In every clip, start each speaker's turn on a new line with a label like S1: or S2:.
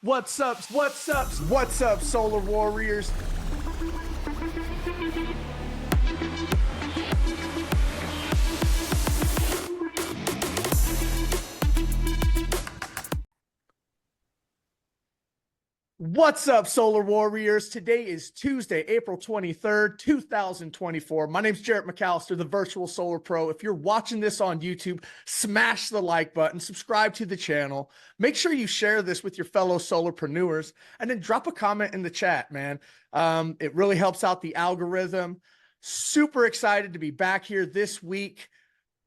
S1: What's up? What's up, Solar Warriors? What's up, Solar Warriors? Today is Tuesday, April 23rd, 2024. My name's Jarrett McAllister, the Virtual Solar Pro. If you're watching this on YouTube, smash the like button, subscribe to the channel. Make sure you share this with your fellow solarpreneurs, and then drop a comment in the chat, man. It really helps out the algorithm. Super excited to be back here this week,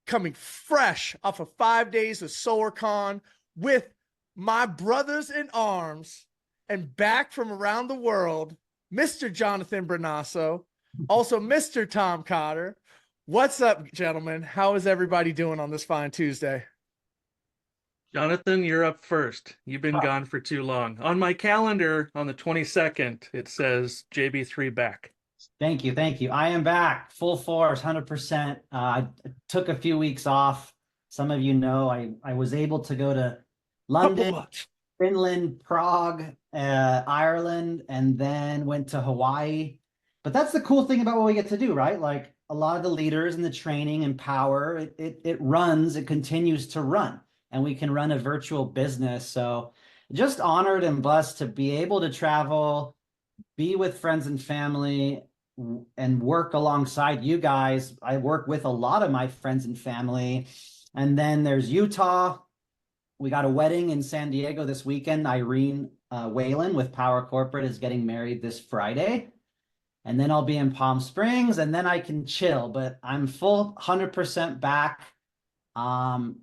S1: coming fresh off of 5 days of SolarCon with my brothers in arms. And back from around the world, Mr. Jonathan Bernasso, also Mr. Tom Cotter. What's up, gentlemen? How is everybody doing on this fine Tuesday?
S2: Jonathan, you're up first. You've been gone for too long. On my calendar on the 22nd, it says JB3 back.
S3: Thank you. Thank you. I am back full force, 100%. I took a few weeks off. Some of you know I was able to go to London, Finland, Prague, Ireland, and then went to Hawaii. But that's the cool thing about what we get to do, right? Like a lot of the leaders and the training and Powur, it continues to run, and we can run a virtual business. So just honored and blessed to be able to travel, be with friends and family, and work alongside you guys. I work with a lot of my friends and family. And then there's Utah. We got a wedding in San Diego this weekend. Irene Whalen with Powur Corporate is getting married this Friday. And then I'll be in Palm Springs, and then I can chill. But I'm full 100% back. And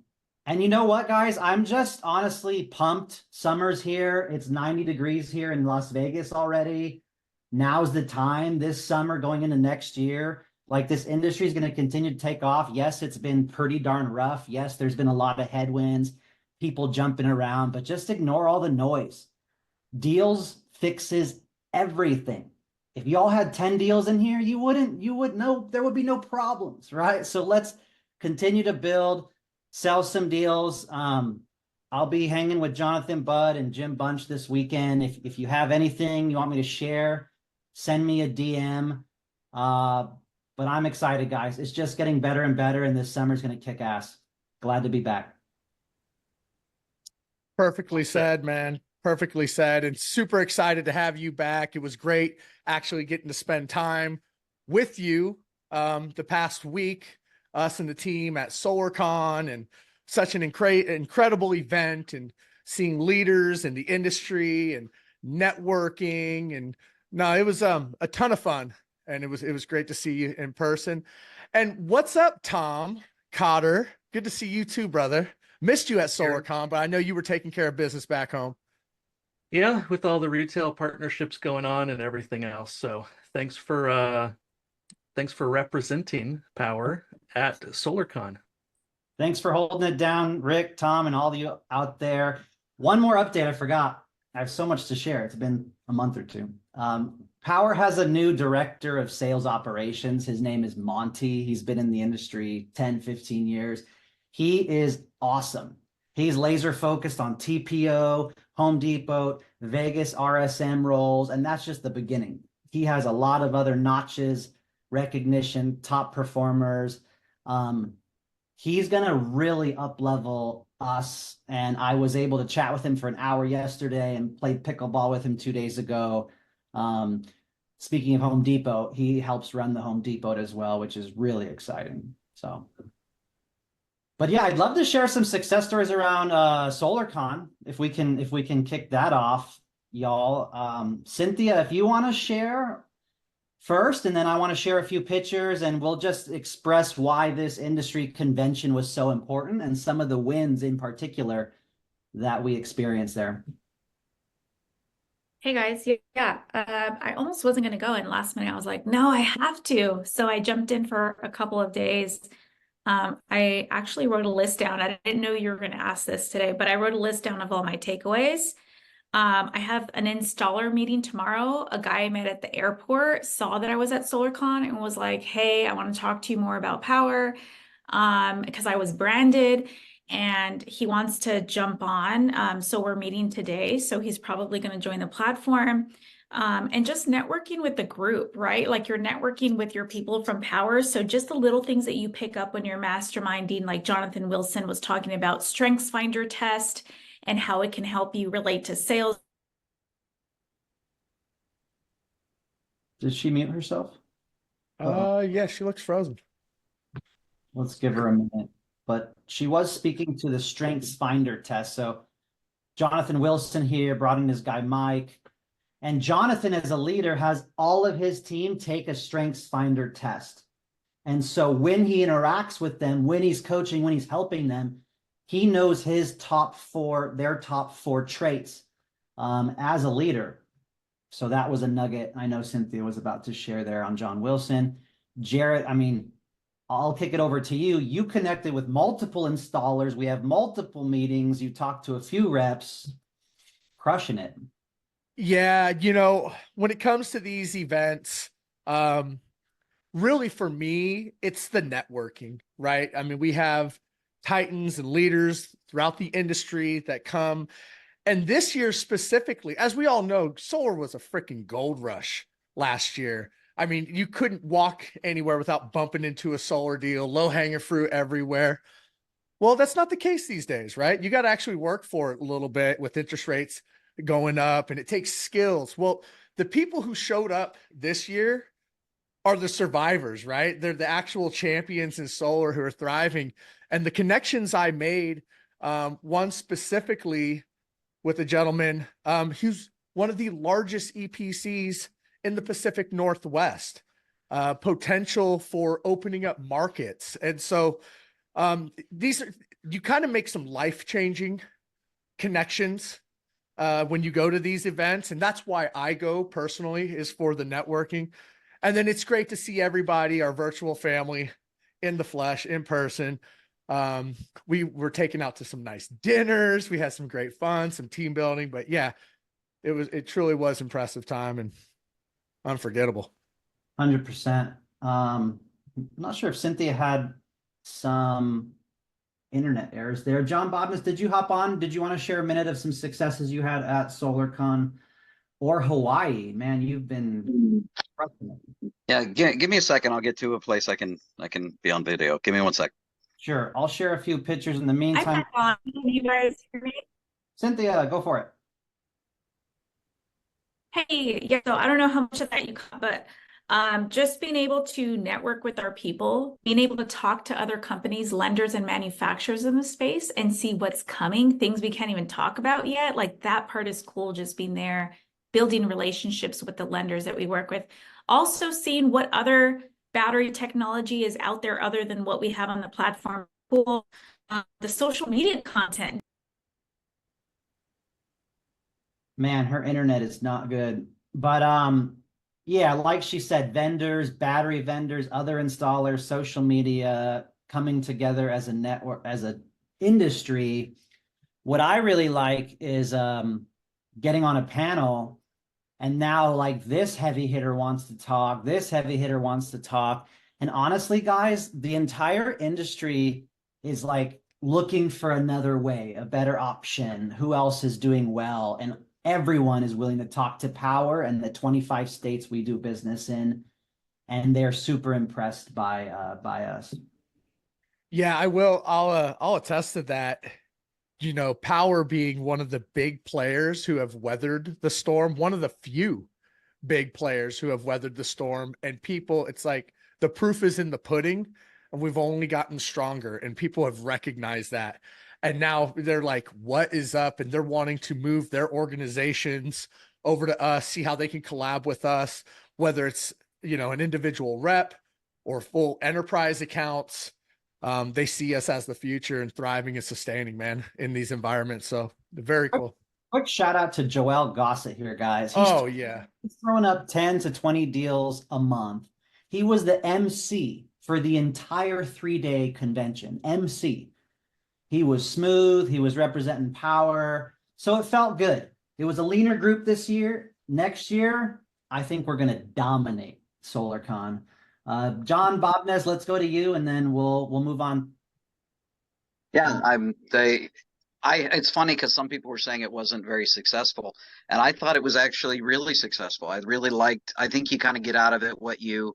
S3: you know what, guys? I'm just honestly pumped. Summer's here. It's 90 degrees here in Las Vegas already. Now's the time this summer going into next year. Like, this industry is going to continue to take off. Yes, it's been pretty darn rough. Yes, there's been a lot of headwinds, people jumping around, but just ignore all the noise. Deals fixes everything. If y'all had 10 deals in here, you would know there would be no problems, right? So let's continue to build, sell some deals. I'll be hanging with Jonathan Budd and Jim Bunch this weekend. If you have anything you want me to share, send me a DM. But I'm excited, guys. It's just getting better and better, and this summer's going to kick ass. Glad to be back.
S1: Perfectly said, man. Perfectly said. And super excited to have you back. It was great actually getting to spend time with you the past week, us and the team at SolarCon, and such an incredible event, and seeing leaders in the industry and networking. And no, it was a ton of fun, and it was great to see you in person. And what's up, Tom Cotter? Good to see you too, brother. Missed you at SolarCon, but I know you were taking care of business back home.
S2: Yeah, with all the retail partnerships going on and everything else. So thanks for representing Powur at SolarCon.
S3: Thanks for holding it down, Rick, Tom, and all of you out there. One more update I forgot. I have so much to share. It's been a month or two. Powur has a new director of sales operations. His name is Monty. He's been in the industry 10, 15 years. He is awesome. He's laser focused on TPO, Home Depot, Vegas RSM roles, and that's just the beginning. He has a lot of other notches, recognition, top performers. He's going to really up-level us, and I was able to chat with him for an hour yesterday and played pickleball with him 2 days ago. Speaking of Home Depot, he helps run the Home Depot as well, which is really exciting. So, but yeah, I'd love to share some success stories around SolarCon if we can kick that off, y'all. Cynthia, if you want to share first, and then I want to share a few pictures, and we'll just express why this industry convention was so important and some of the wins in particular that we experienced there.
S4: Hey guys, yeah, I almost wasn't going to go, and last minute I was like, no, I have to. So I jumped in for a couple of days. I actually wrote a list down. I didn't know you were going to ask this today, but I wrote a list down of all my takeaways. I have an installer meeting tomorrow. A guy I met at the airport saw that I was at SolarCon and was like, hey, I want to talk to you more about Powur, because I was branded. and he wants to jump on. So we're meeting today. So he's probably going to join the platform. And just networking with the group, right? Like you're networking with your people from Powur. So just the little things that you pick up when you're masterminding, like Jonathan Wilson was talking about Strengths Finder test and how it can help you relate to sales.
S3: Did she mute herself?
S1: Yeah, she looks frozen.
S3: Let's give her a minute. But she was speaking to the Strengths Finder test. So Jonathan Wilson here brought in his guy Mike. And Jonathan, as a leader, has all of his team take a Strengths Finder test. And so when he interacts with them, when he's coaching, when he's helping them, he knows their top 4 traits as a leader. So that was a nugget I know Cynthia was about to share there on John Wilson. Jarrett, I mean, I'll kick it over to you. You connected with multiple installers. We have multiple meetings. You talked to a few reps, crushing it.
S1: Yeah, when it comes to these events, really for me, it's the networking, right? I mean, we have titans and leaders throughout the industry that come. And this year specifically, as we all know, solar was a freaking gold rush last year. I mean, you couldn't walk anywhere without bumping into a solar deal, low hanging fruit everywhere. Well, that's not the case these days, right? You got to actually work for it a little bit with interest rates going up, and it takes skills. Well, the people who showed up this year are the survivors, right? They're the actual champions in solar who are thriving. And the connections I made, one specifically with a gentleman who's one of the largest EPCs in the Pacific Northwest, potential for opening up markets. And so you kind of make some life-changing connections when you go to these events. And that's why I go personally, is for the networking. And then it's great to see everybody, our virtual family, in the flesh, in person. We were taken out to some nice dinners. We had some great fun, some team building, but yeah, it truly was impressive time and unforgettable.
S3: 100%. I'm not sure if Cynthia had some internet errors there. John Bobness, did you hop on? Did you want to share a minute of some successes you had at SolarCon or Hawaii? Man, you've been.
S5: Yeah, give me a second. I'll get to a place I can be on video. Give me 1 sec.
S3: Sure. I'll share a few pictures in the meantime.
S4: Can you guys hear me?
S3: Cynthia, go for it.
S4: Hey, yeah, so I don't know how much of that you caught, but just being able to network with our people, being able to talk to other companies, lenders, and manufacturers in the space and see what's coming, things we can't even talk about yet. Like that part is cool, just being there, building relationships with the lenders that we work with. Also seeing what other battery technology is out there other than what we have on the platform. Cool. The social media content.
S3: Man, her internet is not good. But yeah, like she said, vendors, battery vendors, other installers, social media coming together as a network, as an industry. What I really like is getting on a panel, and now like this heavy hitter wants to talk, this heavy hitter wants to talk. And honestly, guys, the entire industry is like looking for another way, a better option. Who else is doing well? And everyone is willing to talk to Powur and the 25 states we do business in, and they're super impressed by us.
S1: Yeah, I will. I'll attest to that. Powur being one of the big players who have weathered the storm, one of the few big players who have weathered the storm, and people, it's like the proof is in the pudding, and we've only gotten stronger, and people have recognized that. And now they're like, what is up? And they're wanting to move their organizations over to us, see how they can collab with us, whether it's, an individual rep or full enterprise accounts. They see us as the future and thriving and sustaining, man, in these environments. So very cool.
S3: Quick shout out to Joel Gossett here, guys. He's throwing up 10 to 20 deals a month. He was the MC for the entire 3-day convention. MC. He was smooth. He was representing Powur. So it felt good. It was a leaner group this year. Next year, I think we're going to dominate SolarCon. John Bobness, let's go to you, and then we'll move on.
S5: Yeah, it's funny because some people were saying it wasn't very successful, and I thought it was actually really successful. I think you kind of get out of it what you're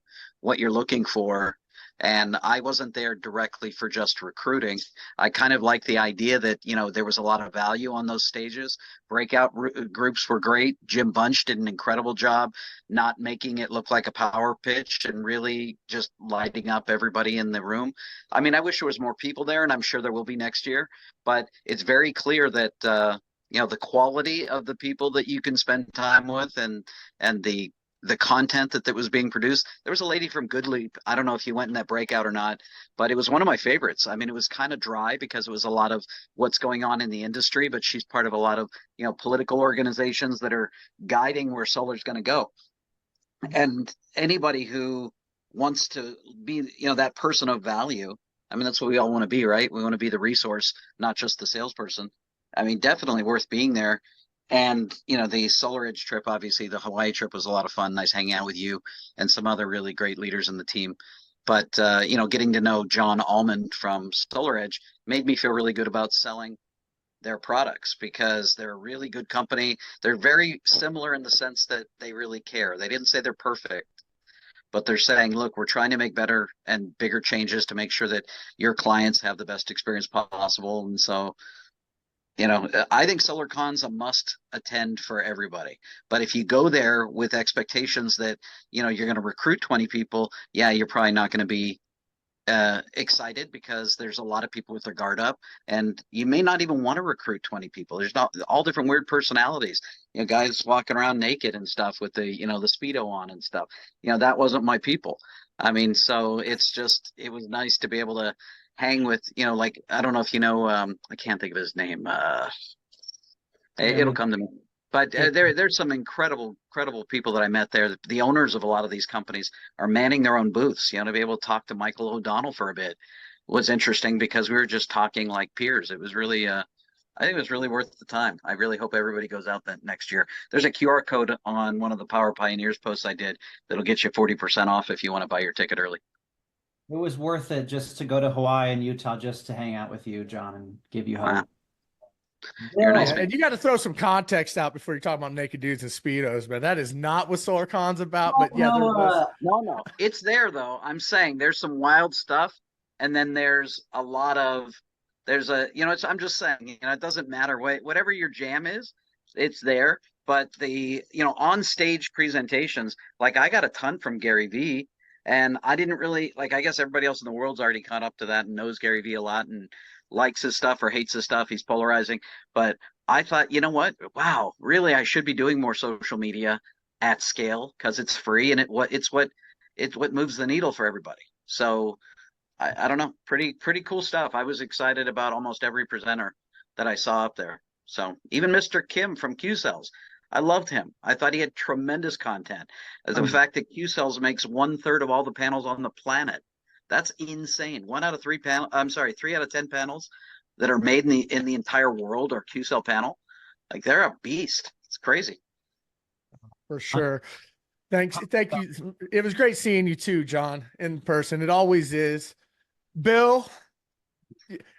S5: looking for. And I wasn't there directly for just recruiting. I kind of like the idea that, there was a lot of value on those stages. Breakout groups were great. Jim Bunch did an incredible job not making it look like a power pitch and really just lighting up everybody in the room. I mean, I wish there was more people there, and I'm sure there will be next year, but it's very clear that the quality of the people that you can spend time with, and the content that was being produced. There was a lady from Goodleap. I don't know if you went in that breakout or not, but it was one of my favorites. I mean, it was kind of dry because it was a lot of what's going on in the industry, but she's part of a lot of political organizations that are guiding where solar's going to go. And anybody who wants to be that person of value, I mean, that's what we all want to be, right? We want to be the resource, not just the salesperson. I mean, definitely worth being there. And, the SolarEdge trip, obviously the Hawaii trip was a lot of fun. Nice hanging out with you and some other really great leaders in the team. But, getting to know John Almond from SolarEdge made me feel really good about selling their products, because they're a really good company. They're very similar in the sense that they really care. They didn't say they're perfect, but they're saying, look, we're trying to make better and bigger changes to make sure that your clients have the best experience possible. And so, I think SolarCon's a must attend for everybody. But if you go there with expectations that, you're going to recruit 20 people, yeah, you're probably not going to be excited, because there's a lot of people with their guard up, and you may not even want to recruit 20 people. There's not all different weird personalities, guys walking around naked and stuff with the, the Speedo on and stuff. That wasn't my people. I mean, so it was nice to be able to hang with, like, I don't know if I can't think of his name. It'll come to me. But there's some incredible people that I met there. The owners of a lot of these companies are manning their own booths. To be able to talk to Michael O'Donnell for a bit was interesting, because we were just talking like peers. It was really, I think it was really worth the time. I really hope everybody goes out that next year. There's a QR code on one of the Power Pioneers posts I did that'll get you 40% off if you want to buy your ticket early.
S3: It was worth it just to go to Hawaii and Utah just to hang out with you, John, and give you hope.
S5: Wow. You're a nice man.
S1: And you got to throw some context out before you talk about naked dudes and Speedos, man. That is not what SolarCon's about. But yeah,
S5: no, it's there though. I'm saying there's some wild stuff, and then there's a lot of I'm just saying, it doesn't matter whatever your jam is, it's there. But the on stage presentations, like I got a ton from Gary Vee. And I didn't really I guess everybody else in the world's already caught up to that and knows Gary Vee a lot and likes his stuff or hates his stuff. He's polarizing. But I thought, what? Wow, really, I should be doing more social media at scale, because it's free, and it's what moves the needle for everybody. So I don't know, pretty cool stuff. I was excited about almost every presenter that I saw up there. So even Mr. Kim from Q Cells, I loved him. I thought he had tremendous content. The fact that Q Cells makes 1/3 of all the panels on the planet. That's insane. 3 out of 10 panels that are made in the entire world are Q Cell panel. Like, they're a beast. It's crazy.
S1: For sure. Thank you. It was great seeing you too, John, in person. It always is. Bill,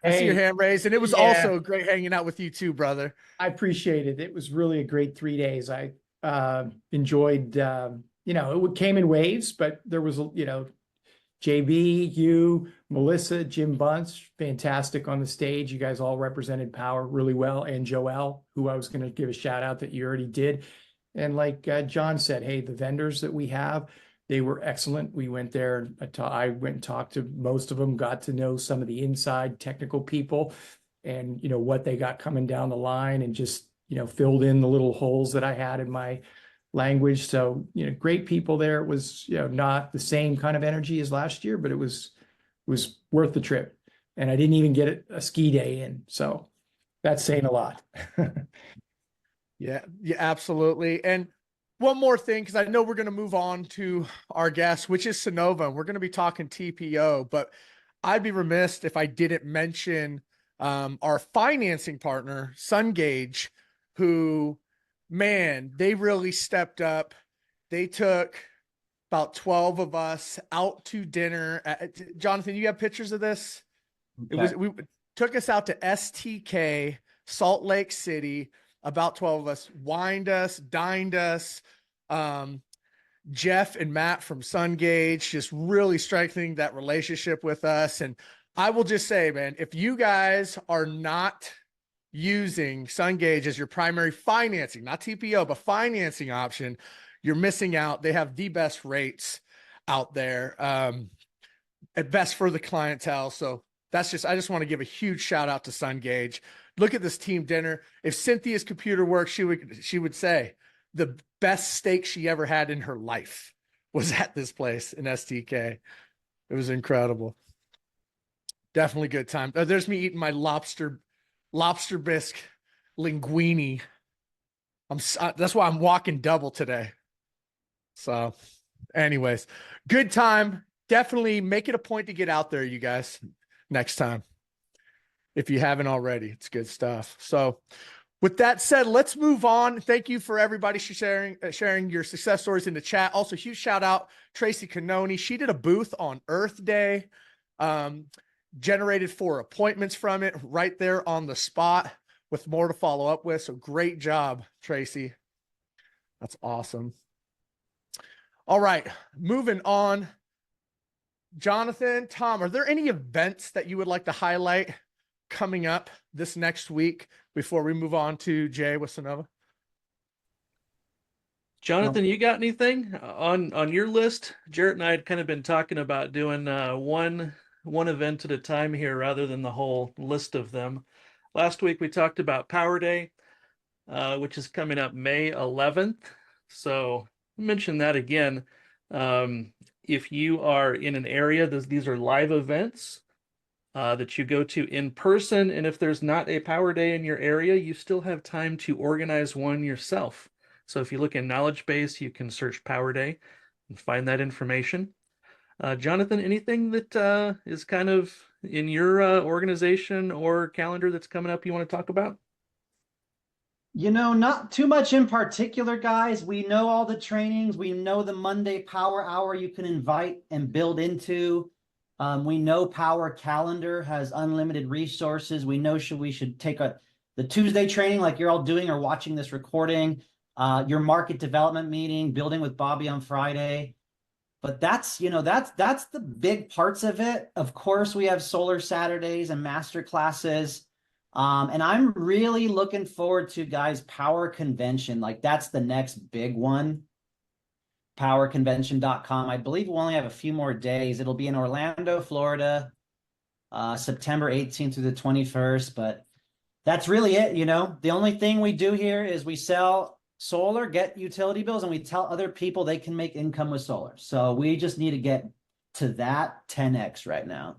S1: I see your hand raised, and it was also great hanging out with you too, brother.
S6: I appreciate it. It was really a great 3 days. I enjoyed, it came in waves, but there was, JB, you, Melissa, Jim Bunce, fantastic on the stage. You guys all represented Powur really well, and Joel, who I was going to give a shout out that you already did. And like John said, hey, the vendors that we have, they were excellent. We went there. I went and talked to most of them, got to know some of the inside technical people and, what they got coming down the line, and just, filled in the little holes that I had in my language. So, great people there. It was, not the same kind of energy as last year, but it was worth the trip. And I didn't even get a ski day in. So that's saying a lot.
S1: Yeah, absolutely. And one more thing, because I know we're going to move on to our guest, which is Sonova. We're going to be talking TPO, but I'd be remiss if I didn't mention our financing partner, SunGage, who, man, they really stepped up. They took about 12 of us out to dinner. Jonathan, you have pictures of this?
S3: Okay.
S1: It was took us out to STK, Salt Lake City, about 12 of us, wined us, dined us. Jeff and Matt from SunGage, just really strengthening that relationship with us. And I will just say, man, if you guys are not using SunGage as your primary financing, not TPO, but financing option, you're missing out. They have the best rates out there, at best for the clientele. So that's just, I just want to give a huge shout out to SunGage. Look at this team dinner. If Cynthia's computer works, she would say the best steak she ever had in her life was at this place in STK. It was incredible. Definitely good time. There's me eating my lobster bisque linguine. That's why I'm walking double today. So anyways, good time. Definitely make it a point to get out there, you guys, next time. If you haven't already, it's good stuff. So with that said, let's move on. Thank you for everybody sharing your success stories in the chat. Also, huge shout out Tracy Canoni. She did a booth on Earth Day, generated 4 appointments from it right there on the spot with more to follow up with. So great job, Tracy. That's awesome. All right, moving on. Jonathan, Tom, are there any events that you would like to highlight coming up this next week before we move on to Jay with Sonova?
S2: Jonathan, you got anything on your list? Jarrett and I had kind of been talking about doing one event at a time here rather than the whole list of them. Last week we talked about Powur Day, which is coming up May 11th. So I'll mention that again. If you are in an area, these are live events that you go to in person. And if there's not a Powur Day in your area, you still have time to organize one yourself. So if you look in Knowledge Base, you can search Powur Day and find that information. Jonathan, anything that is kind of in your organization or calendar that's coming up you want to talk about?
S3: You know, not too much in particular, guys. We know all the trainings. We know the Monday Power Hour you can invite and build into. We know Powur Calendar has unlimited resources. We know we should take the Tuesday training like you're all doing or watching this recording, your market development meeting, building with Bobby on Friday. But that's the big parts of it. Of course, we have Solar Saturdays and master classes. And I'm really looking forward to, guys, Powur Convention. Like, that's the next big one. PowurConvention.com. I believe we'll only have a few more days. It'll be in Orlando, Florida, September 18th through the 21st. But that's really it. You know, the only thing we do here is we sell solar, get utility bills, and we tell other people they can make income with solar. So we just need to get to that 10x right now.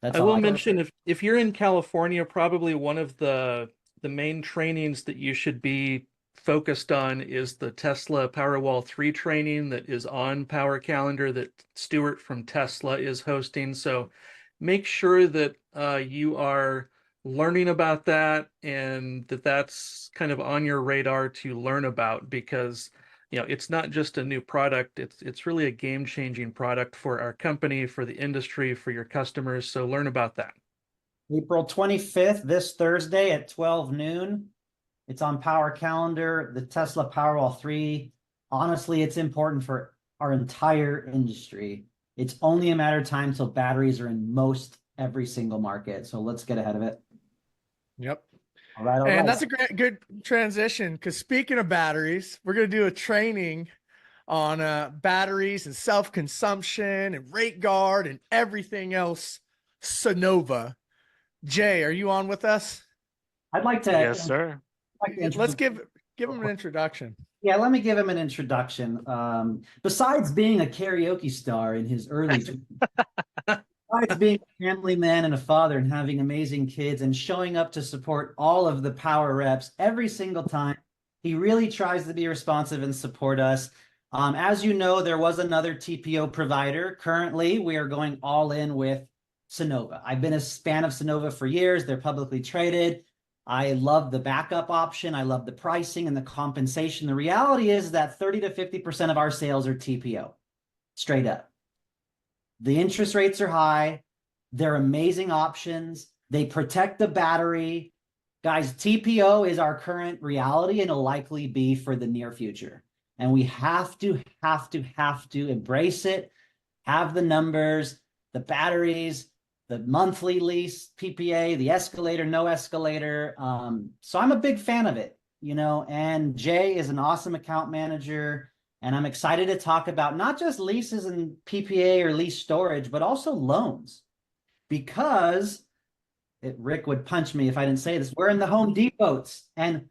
S2: I will mention if you're in California, probably one of the main trainings that you should be focused on is the Tesla Powerwall 3 training that is on Powur Calendar that Stuart from Tesla is hosting. So make sure that you are learning about that and that's kind of on your radar to learn about, because it's not just a new product. It's really a game-changing product for our company, for the industry, for your customers. So learn about that.
S3: April 25th, this Thursday at 12 noon. It's on Powur Calendar, the Tesla Powerwall 3. Honestly, it's important for our entire industry. It's only a matter of time until batteries are in most every single market. So let's get ahead of it.
S1: Yep.
S3: All right.
S1: And that's a good transition, because speaking of batteries, we're going to do a training on batteries and self-consumption and rate guard and everything else Sonova. Jay, are you on with us?
S3: I'd like to.
S7: Yes, sir.
S1: Let's give him an introduction.
S3: Yeah, let me give him an introduction. Besides being a karaoke star in his early besides being a family man and a father and having amazing kids and showing up to support all of the Powur reps every single time, he really tries to be responsive and support us. As you know, there was another TPO provider. Currently, we are going all in with Sonova. I've been a fan of Sonova for years. They're publicly traded. I love the backup option. I love the pricing and the compensation. The reality is that 30 to 50% of our sales are TPO, straight up. The interest rates are high. They're amazing options. They protect the battery. Guys, TPO is our current reality and it'll likely be for the near future. And we have to embrace it, have the numbers, the batteries, the monthly lease, PPA, the escalator, no escalator. So I'm a big fan of it, you know, and Jay is an awesome account manager. And I'm excited to talk about not just leases and PPA or lease storage, but also loans. Because Rick would punch me if I didn't say this. We're in the Home Depots, and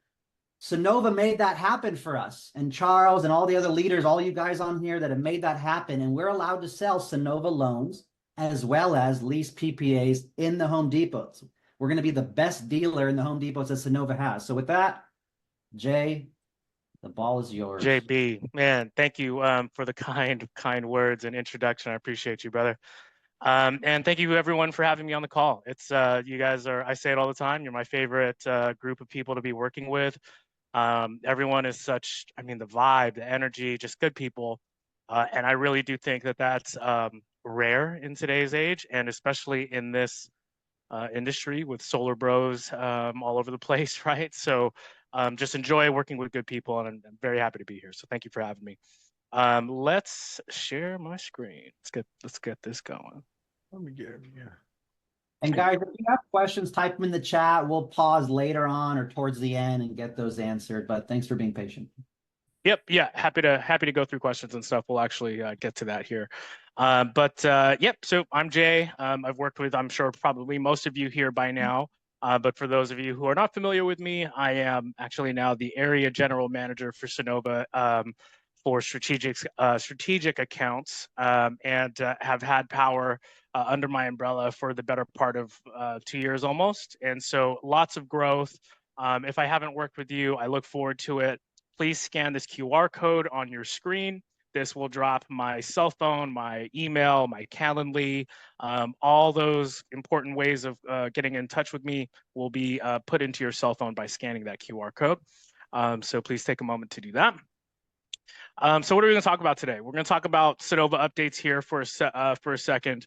S3: Sonova made that happen for us. And Charles and all the other leaders, all you guys on here that have made that happen. And we're allowed to sell Sonova loans as well as lease PPAs in the Home Depots. We're going to be the best dealer in the Home Depots that Sonova has. So with that, Jay, the ball is yours.
S7: JB, man, thank you for the kind words and introduction. I appreciate you, brother. And thank you everyone for having me on the call. It's you guys are, I say it all the time, you're my favorite group of people to be working with. Everyone is such, I mean, the vibe, the energy, just good people. And I really do think that that's rare in today's age, and especially in this industry with solar bros all over the place, right? So just enjoy working with good people, and I'm very happy to be here. So thank you for having me. Let's share my screen. Let's get this going.
S1: Let me get him here.
S3: And guys, if you have questions, type them in the chat. We'll pause later on or towards the end and get those answered. But thanks for being patient.
S7: Yep, yeah, happy to go through questions and stuff. We'll actually get to that here. Yep, so I'm Jay. I've worked with, I'm sure, probably most of you here by now. But for those of you who are not familiar with me, I am actually now the area general manager for Sonova for strategic accounts, and have had Powur under my umbrella for the better part of 2 years almost. And so lots of growth. If I haven't worked with you, I look forward to it. Please scan this QR code on your screen. This will drop my cell phone, my email, my Calendly. All those important ways of getting in touch with me will be put into your cell phone by scanning that QR code. So please take a moment to do that. So what are we going to talk about today? We're going to talk about Sonova updates here for a second.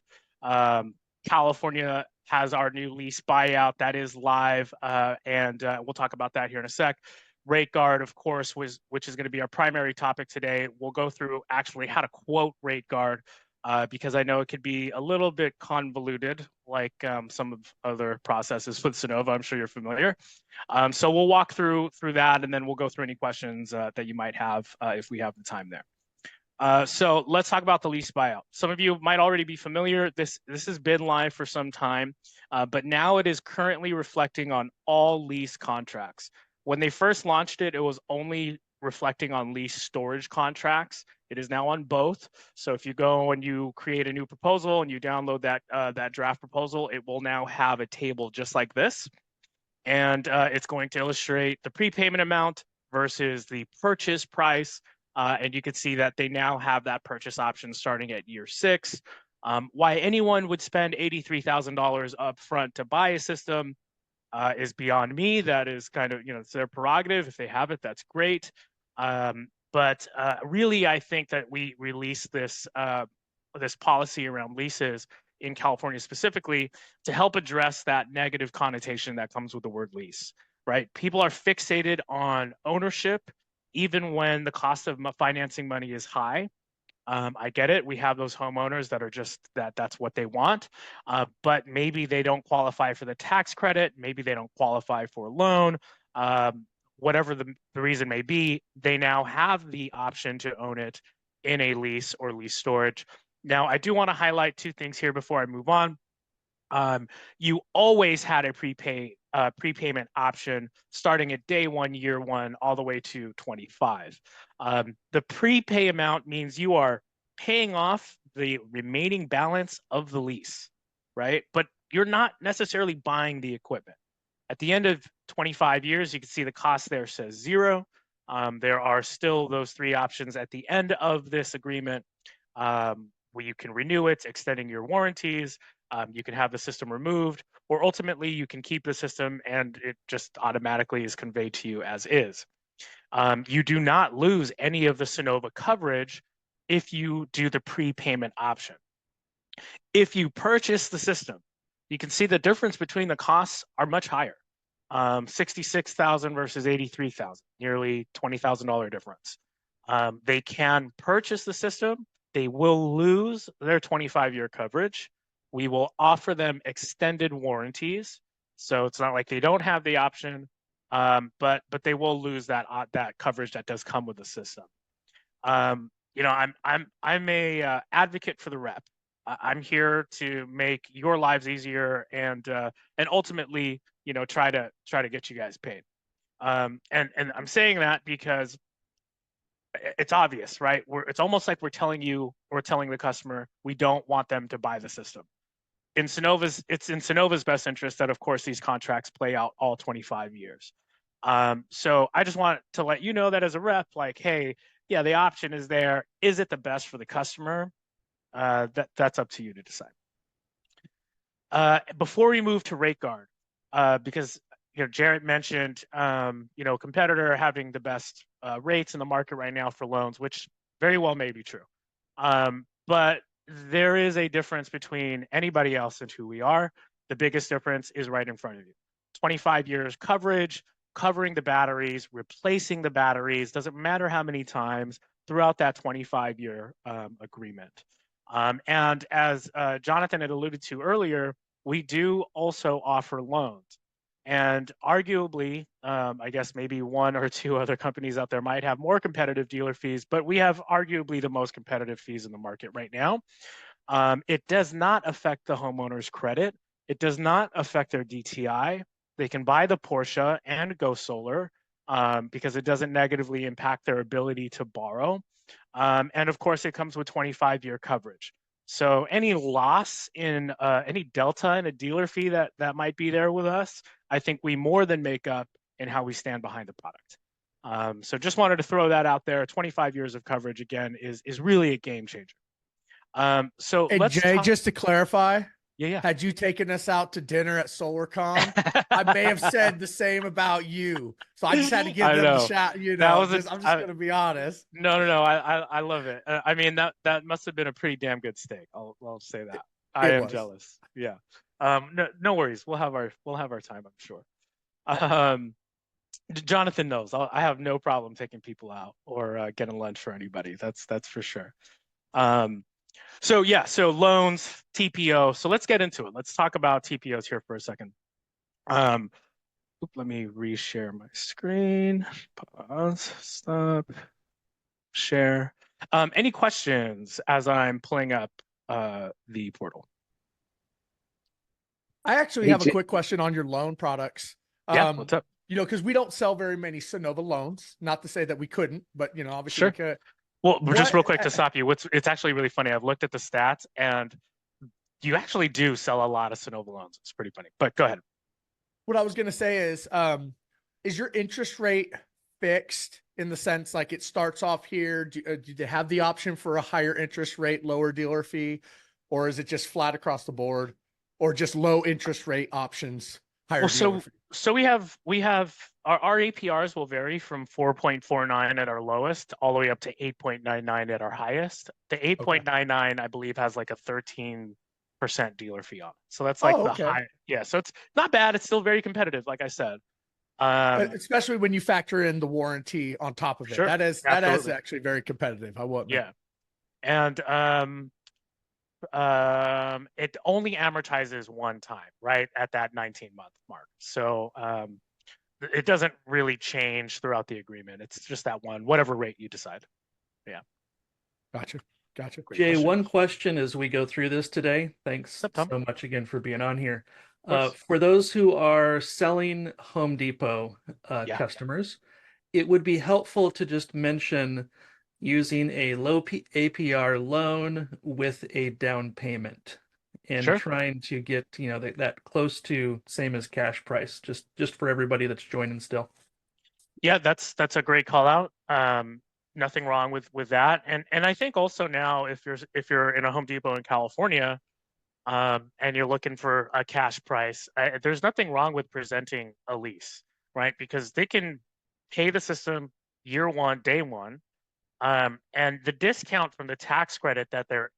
S7: California has our new lease buyout that is live, and we'll talk about that here in a sec. Rate Guard, of course, which is going to be our primary topic today. We'll go through actually how to quote Rate Guard, because I know it could be a little bit convoluted, like some of other processes with Sonova. I'm sure you're familiar. So we'll walk through that, and then we'll go through any questions that you might have if we have the time there. So let's talk about the lease buyout. Some of you might already be familiar. This has been live for some time, but now it is currently reflecting on all lease contracts. When they first launched it, it was only reflecting on lease storage contracts. It is now on both. So if you go and you create a new proposal and you download that draft proposal, it will now have a table just like this. And it's going to illustrate the prepayment amount versus the purchase price. And you can see that they now have that purchase option starting at year 6. Why anyone would spend $83,000 up front to buy a system is beyond me. That is kind of, it's their prerogative. If they have it, that's great. But really, I think that we released this policy around leases in California specifically to help address that negative connotation that comes with the word lease, right? People are fixated on ownership, even when the cost of financing money is high. I get it. We have those homeowners that are just that's what they want, but maybe they don't qualify for the tax credit. Maybe they don't qualify for a loan. Whatever the reason may be, they now have the option to own it in a lease or lease storage. Now, I do want to highlight 2 things here before I move on. You always had a prepayment option starting at day 1, year 1, all the way to 25. The prepay amount means you are paying off the remaining balance of the lease, right? But you're not necessarily buying the equipment. At the end of 25 years, you can see the cost there says 0. There are still those 3 options at the end of this agreement, where you can renew it, extending your warranties. You can have the system removed, or ultimately you can keep the system and it just automatically is conveyed to you as is. You do not lose any of the Sonova coverage if you do the prepayment option. If you purchase the system you can see the difference between the costs are much higher. 66,000 versus 83,000, nearly $20,000 difference. They can purchase the system. They will lose their 25-year coverage. We will offer them extended warranties. So it's not like they don't have the option, but they will lose that coverage that does come with the system. You know, I'm a advocate for the rep. I'm here to make your lives easier and ultimately, you know, try to get you guys paid. And I'm saying that because it's obvious, right? It's almost like we're telling the customer we don't want them to buy the system. It's in Sonova's best interest that, of course, these contracts play out all 25 years. So I just want to let you know that as a rep, like, hey, yeah, the option is there. Is it the best for the customer? That's up to you to decide. Before we move to rate guard, because you know, Jarrett mentioned, you know, competitor having the best rates in the market right now for loans, which very well may be true. But there is a difference between anybody else and who we are. The biggest difference is right in front of you. 25 years coverage, covering the batteries, replacing the batteries, doesn't matter how many times throughout that 25-year agreement. And as Jonathan had alluded to earlier, we do also offer loans. And arguably, I guess maybe one or two other companies out there might have more competitive dealer fees, but we have arguably the most competitive fees in the market right now. It does not affect the homeowner's credit. It does not affect their DTI. They can buy the Porsche and go solar because it doesn't negatively impact their ability to borrow. And of course, it comes with 25-year coverage. So any loss in any delta in a dealer fee that might be there with us, I think we more than make up in how we stand behind the product. So just wanted to throw that out there. 25 years of coverage, again, is really a game changer. So
S1: Hey,
S7: let's
S1: Jay, just to clarify,
S7: yeah.
S1: had you taken us out to dinner at SolarCon, I may have said the same about you. So I just had to give them the shot. You know, I'm just going to be honest.
S7: No. I love it. I mean, that must have been a pretty damn good steak. I'll say that. I am jealous. Yeah. No worries. We'll have our time, I'm sure. Jonathan knows I have no problem taking people out or getting lunch for anybody. That's for sure. So loans, TPO. So let's get into it. Let's talk about TPOs here for a second. Let me reshare my screen. Pause, stop, share. Any questions as I'm pulling up the portal?
S1: I actually have a quick question on your loan products.
S7: Yeah, what's up?
S1: You know, because we don't sell very many Sonova loans. Not to say that we couldn't, but you know, obviously
S7: sure.
S1: we could.
S7: Well, just real quick to stop you, it's actually really funny. I've looked at the stats, and you actually do sell a lot of Sonova loans. It's pretty funny. But go ahead.
S1: What I was going to say is your interest rate fixed in the sense like it starts off here? Do they have the option for a higher interest rate, lower dealer fee, or is it just flat across the board, or just low interest rate options, higher dealer fee?
S7: So we have our APRs will vary from 4.49 at our lowest all the way up to 8.99 at our highest. The 8.99, I believe, has like a 13% dealer fee on it. So that's like high. Yeah. So it's not bad. It's still very competitive, like I said.
S1: Especially when you factor in the warranty on top of it.
S7: Sure,
S1: that is actually very competitive. I wouldn't.
S7: Yeah. And it only amortizes one time, right at that 19-month mark. So it doesn't really change throughout the agreement. It's just that one, whatever rate you decide. Yeah.
S1: Gotcha.
S2: Great Jay, question. One question as we go through this today. Thanks so much again for being on here. For those who are selling Home Depot customers, it would be helpful to just mention using a low APR loan with a down payment and trying to get, you know, that close to same as cash price, just for everybody that's joining still.
S7: Yeah, that's a great call out. Nothing wrong with that. And I think also now if you're in a Home Depot in California and you're looking for a cash price, there's nothing wrong with presenting a lease, right? Because they can pay the system year one, day one. And the discount from the tax credit that they're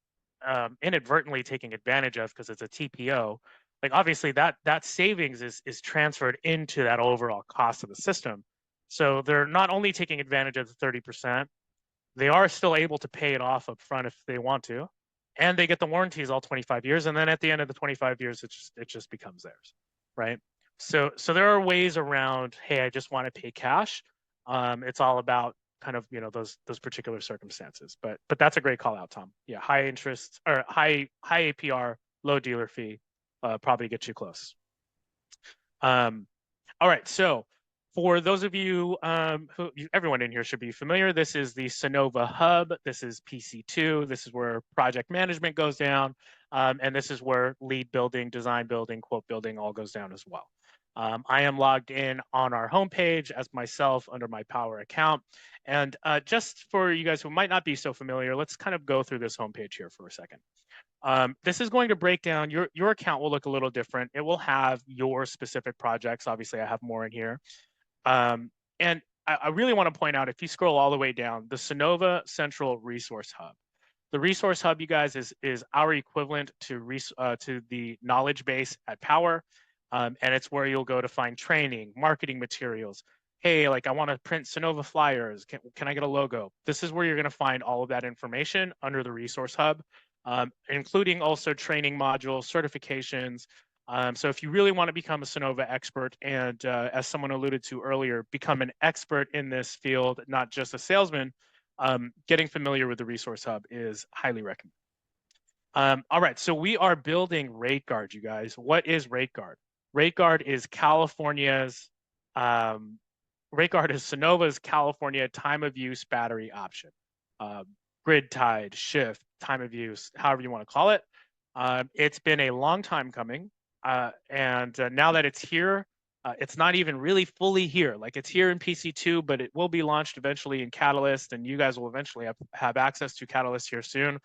S7: inadvertently taking advantage of because it's a TPO like obviously that savings is transferred into that overall cost of the system. So they're not only taking advantage of the 30%, they are still able to pay it off up front if they want to, and they get the warranties all 25 years, and then at the end of the 25 years it just becomes theirs, right? So there are ways around, hey, I just want to pay cash. It's all about kind of, you know, those particular circumstances. But that's a great call out, Tom. Yeah, high interest or high APR, low dealer fee, probably gets you close. All right, so for those of you who everyone in here should be familiar, this is the Sonova hub. This is PC2. This is where project management goes down, and this is where lead building, design building, quote building all goes down as well. I am logged in on our homepage as myself under my Powur account. And just for you guys who might not be so familiar, let's kind of go through this homepage here for a second. This is going to break down, your account will look a little different. It will have your specific projects. Obviously, I have more in here. And I really want to point out, if you scroll all the way down, the Sonova Central Resource Hub. The Resource Hub, you guys, is our equivalent to the knowledge base at Powur. And it's where you'll go to find training, marketing materials. Hey, like I want to print Sonova flyers. Can I get a logo? This is where you're going to find all of that information under the Resource Hub, including also training modules, certifications. So if you really want to become a Sonova expert and, as someone alluded to earlier, become an expert in this field, not just a salesman, getting familiar with the Resource Hub is highly recommended. All right, so we are building RateGuard, you guys. What is RateGuard? RateGuard is RateGuard is Sonova's California time of use battery option. Grid tied, shift, time of use, however you want to call it. It's been a long time coming. And now that it's here, it's not even really fully here. Like it's here in PC2, but it will be launched eventually in Catalyst, and you guys will eventually have access to Catalyst here soon.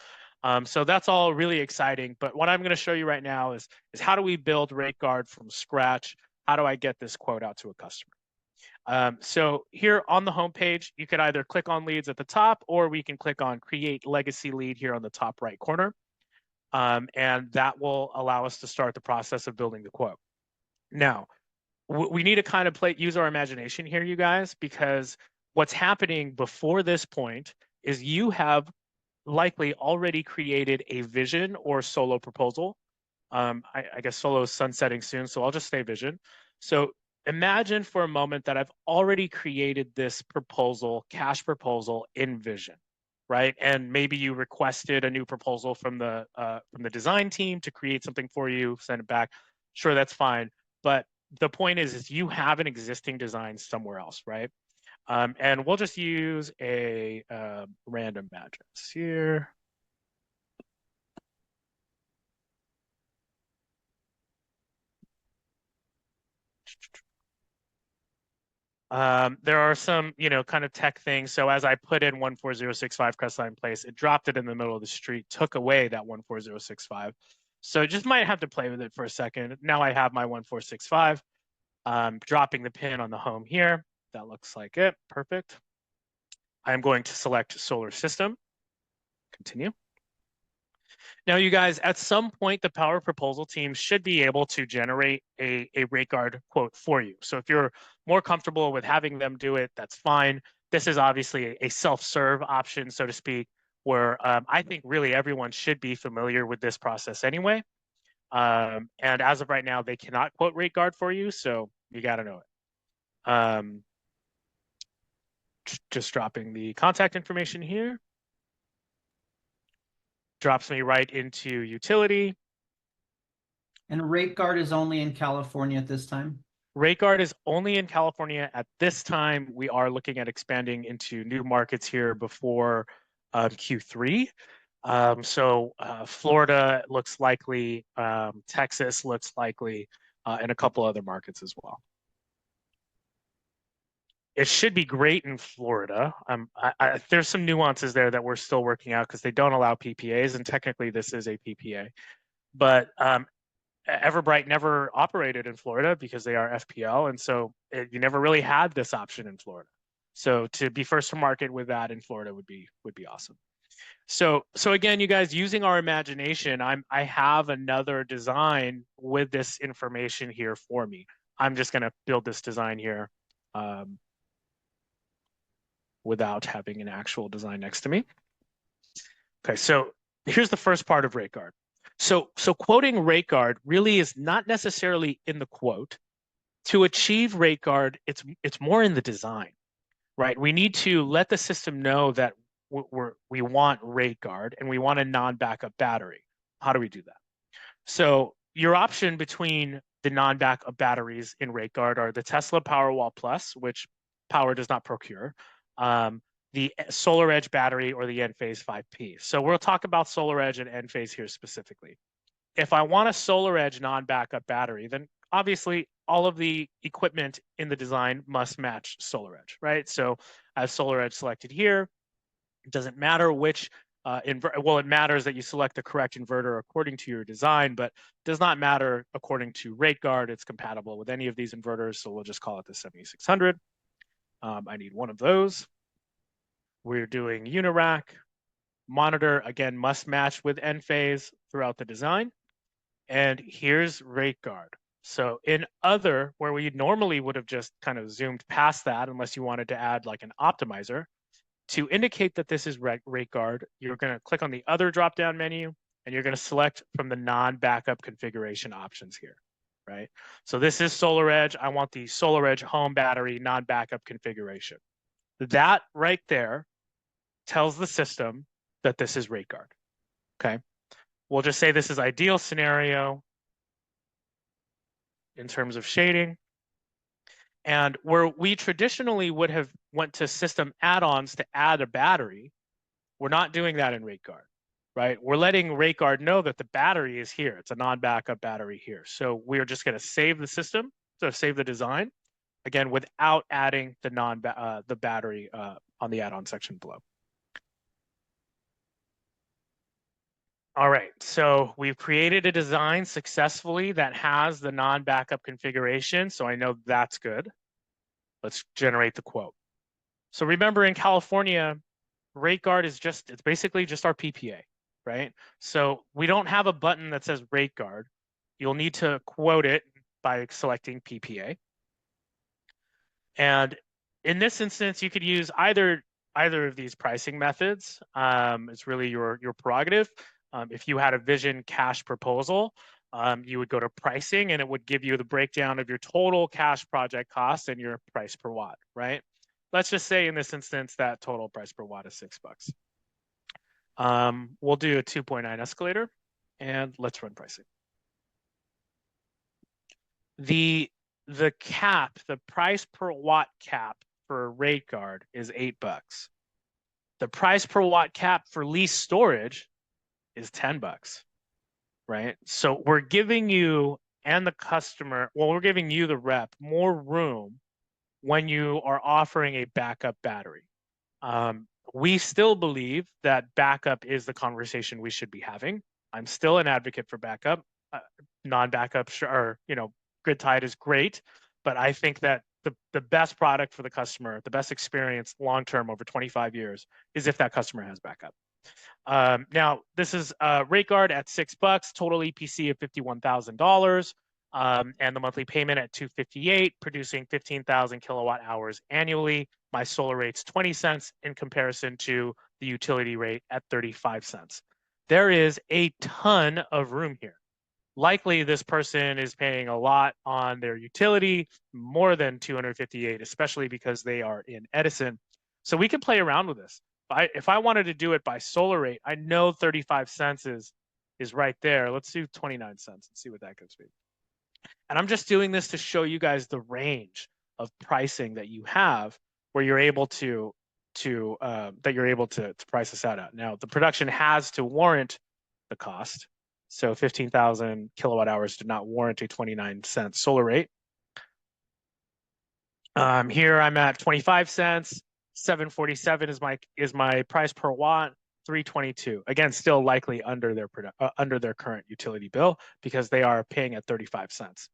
S7: So that's all really exciting. But what I'm going to show you right now is how do we build RateGuard from scratch? How do I get this quote out to a customer? So here on the homepage, you could either click on leads at the top, or we can click on create legacy lead here on the top right corner. And that will allow us to start the process of building the quote. Now, we need to kind of use our imagination here, you guys, because what's happening before this point is you have likely already created a vision or solo proposal. I guess solo is sunsetting soon, so I'll just say vision. So imagine for a moment that I've already created this proposal, cash proposal in vision, right? And maybe you requested a new proposal from the design team to create something for you, send it back. Sure, that's fine. But the point is you have an existing design somewhere else, right? And we'll just use a random address here. There are some, kind of tech things. So as I put in 14065 Crestline Place, it dropped it in the middle of the street, took away that 14065. So just might have to play with it for a second. Now I have my 1465. Dropping the pin on the home here. That looks like it. Perfect. I'm going to select solar system. Continue. Now, you guys, at some point, the Powur proposal team should be able to generate a RateGuard quote for you. So if you're more comfortable with having them do it, that's fine. This is obviously a self-serve option, so to speak, where I think really everyone should be familiar with this process anyway. And as of right now, they cannot quote RateGuard for you, so you got to know it. Just dropping the contact information here. Drops me right into utility.
S3: And RateGuard is only in California at this time?
S7: RateGuard is only in California at this time. We are looking at expanding into new markets here before Q3. So Florida looks likely, Texas looks likely, and a couple other markets as well. It should be great in Florida. There's some nuances there that we're still working out because they don't allow PPAs, and technically this is a PPA. But Everbright never operated in Florida because they are FPL, and so you never really had this option in Florida. So to be first to market with that in Florida would be awesome. So again, you guys, using our imagination, I have another design with this information here for me. I'm just going to build this design here without having an actual design next to me. Okay, so here's the first part of rate guard. So quoting rate guard really is not necessarily in the quote. To achieve rate guard, it's more in the design, right? We need to let the system know that we want rate guard and we want a non-backup battery. How do we do that? So your option between the non-backup batteries in rate guard are the Tesla Powerwall Plus, which Powur does not procure, the SolarEdge battery, or the Enphase 5P. So we'll talk about SolarEdge and Enphase here specifically. If I want a SolarEdge non-backup battery, then obviously all of the equipment in the design must match SolarEdge, right? So I have SolarEdge selected here. It doesn't matter which well, it matters that you select the correct inverter according to your design, but does not matter according to rate guard. It's compatible with any of these inverters, so we'll just call it the 7600. I need one of those. We're doing Unirack. Monitor, again, must match with Enphase throughout the design. And here's rate guard. So in other, where we normally would have just kind of zoomed past that, unless you wanted to add like an optimizer, to indicate that this is rate guard, you're going to click on the other drop-down menu, and you're going to select from the non-backup configuration options here, right? So this is SolarEdge. I want the SolarEdge home battery non-backup configuration. That right there tells the system that this is rate guard, okay? We'll just say this is ideal scenario in terms of shading. And where we traditionally would have went to system add-ons to add a battery, we're not doing that in rate guard, right? We're letting rate guard know that the battery is here. It's a non-backup battery here. So we're just going to save the system, so save the design, again, without adding the battery on the add-on section below. All right, so we've created a design successfully that has the non-backup configuration, so I know that's good. Let's generate the quote. So remember, in California, rate guard is it's basically just our PPA, right? So we don't have a button that says rate guard. You'll need to quote it by selecting PPA. And in this instance, you could use either of these pricing methods. It's really your prerogative. If you had a vision cash proposal, you would go to pricing and it would give you the breakdown of your total cash project cost and your price per watt, right? Let's just say in this instance that total price per watt is $6. We'll do a 2.9 escalator and let's run pricing. The cap, the price per watt cap for rate guard is $8. The price per watt cap for lease storage is $10, right? So we're giving you and the customer, well, we're giving you, the rep, more room when you are offering a backup battery. We still believe that backup is the conversation we should be having. I'm still an advocate for backup. Non-backup, or grid tied is great, but I think that the best product for the customer, the best experience long-term over 25 years, is if that customer has backup. Now, this is rate guard at $6, total EPC of $51,000, and the monthly payment at $258, producing 15,000 kilowatt hours annually. My solar rate's 20 cents in comparison to the utility rate at 35 cents. There is a ton of room here. Likely this person is paying a lot on their utility, more than 258, especially because they are in Edison. So we can play around with this. If I wanted to do it by solar rate, I know 35 cents is right there. Let's do 29 cents and see what that gives me. And I'm just doing this to show you guys the range of pricing that you have, where you're able to price this out at. Now, the production has to warrant the cost. So 15,000 kilowatt hours did not warrant a 29 cent solar rate. Here I'm at 25 cents. 747 is my price per watt. 322. Again, still likely under their current utility bill because they are paying at 35 cents.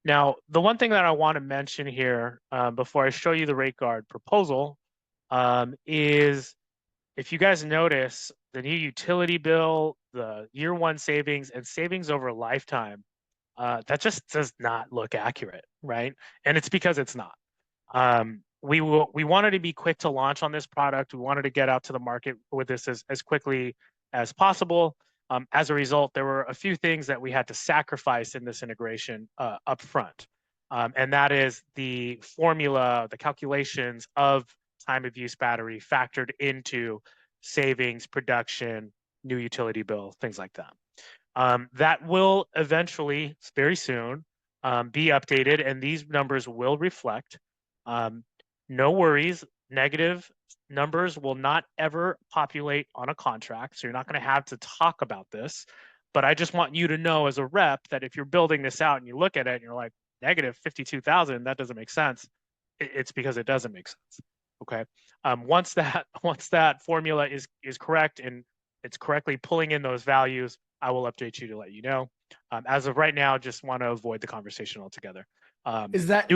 S7: Now, the one thing that I want to mention here before I show you the rate guard proposal is if you guys notice the new utility bill, the year one savings and savings over a lifetime, that just does not look accurate, right? And it's because it's not. We wanted to be quick to launch on this product. We wanted to get out to the market with this as quickly as possible. As a result, there were a few things that we had to sacrifice in this integration up front. And that is the formula, the calculations of time of use battery factored into savings, production, new utility bill, things like that. That will eventually, very soon, be updated, and these numbers will reflect. No worries, negative numbers will not ever populate on a contract, so you're not going to have to talk about this. But I just want you to know as a rep that if you're building this out and you look at it and you're like, negative 52,000, that doesn't make sense. It's because it doesn't make sense. Okay. Once that formula is correct and it's correctly pulling in those values, I will update you to let you know. As of right now, just want to avoid the conversation altogether.
S1: Is that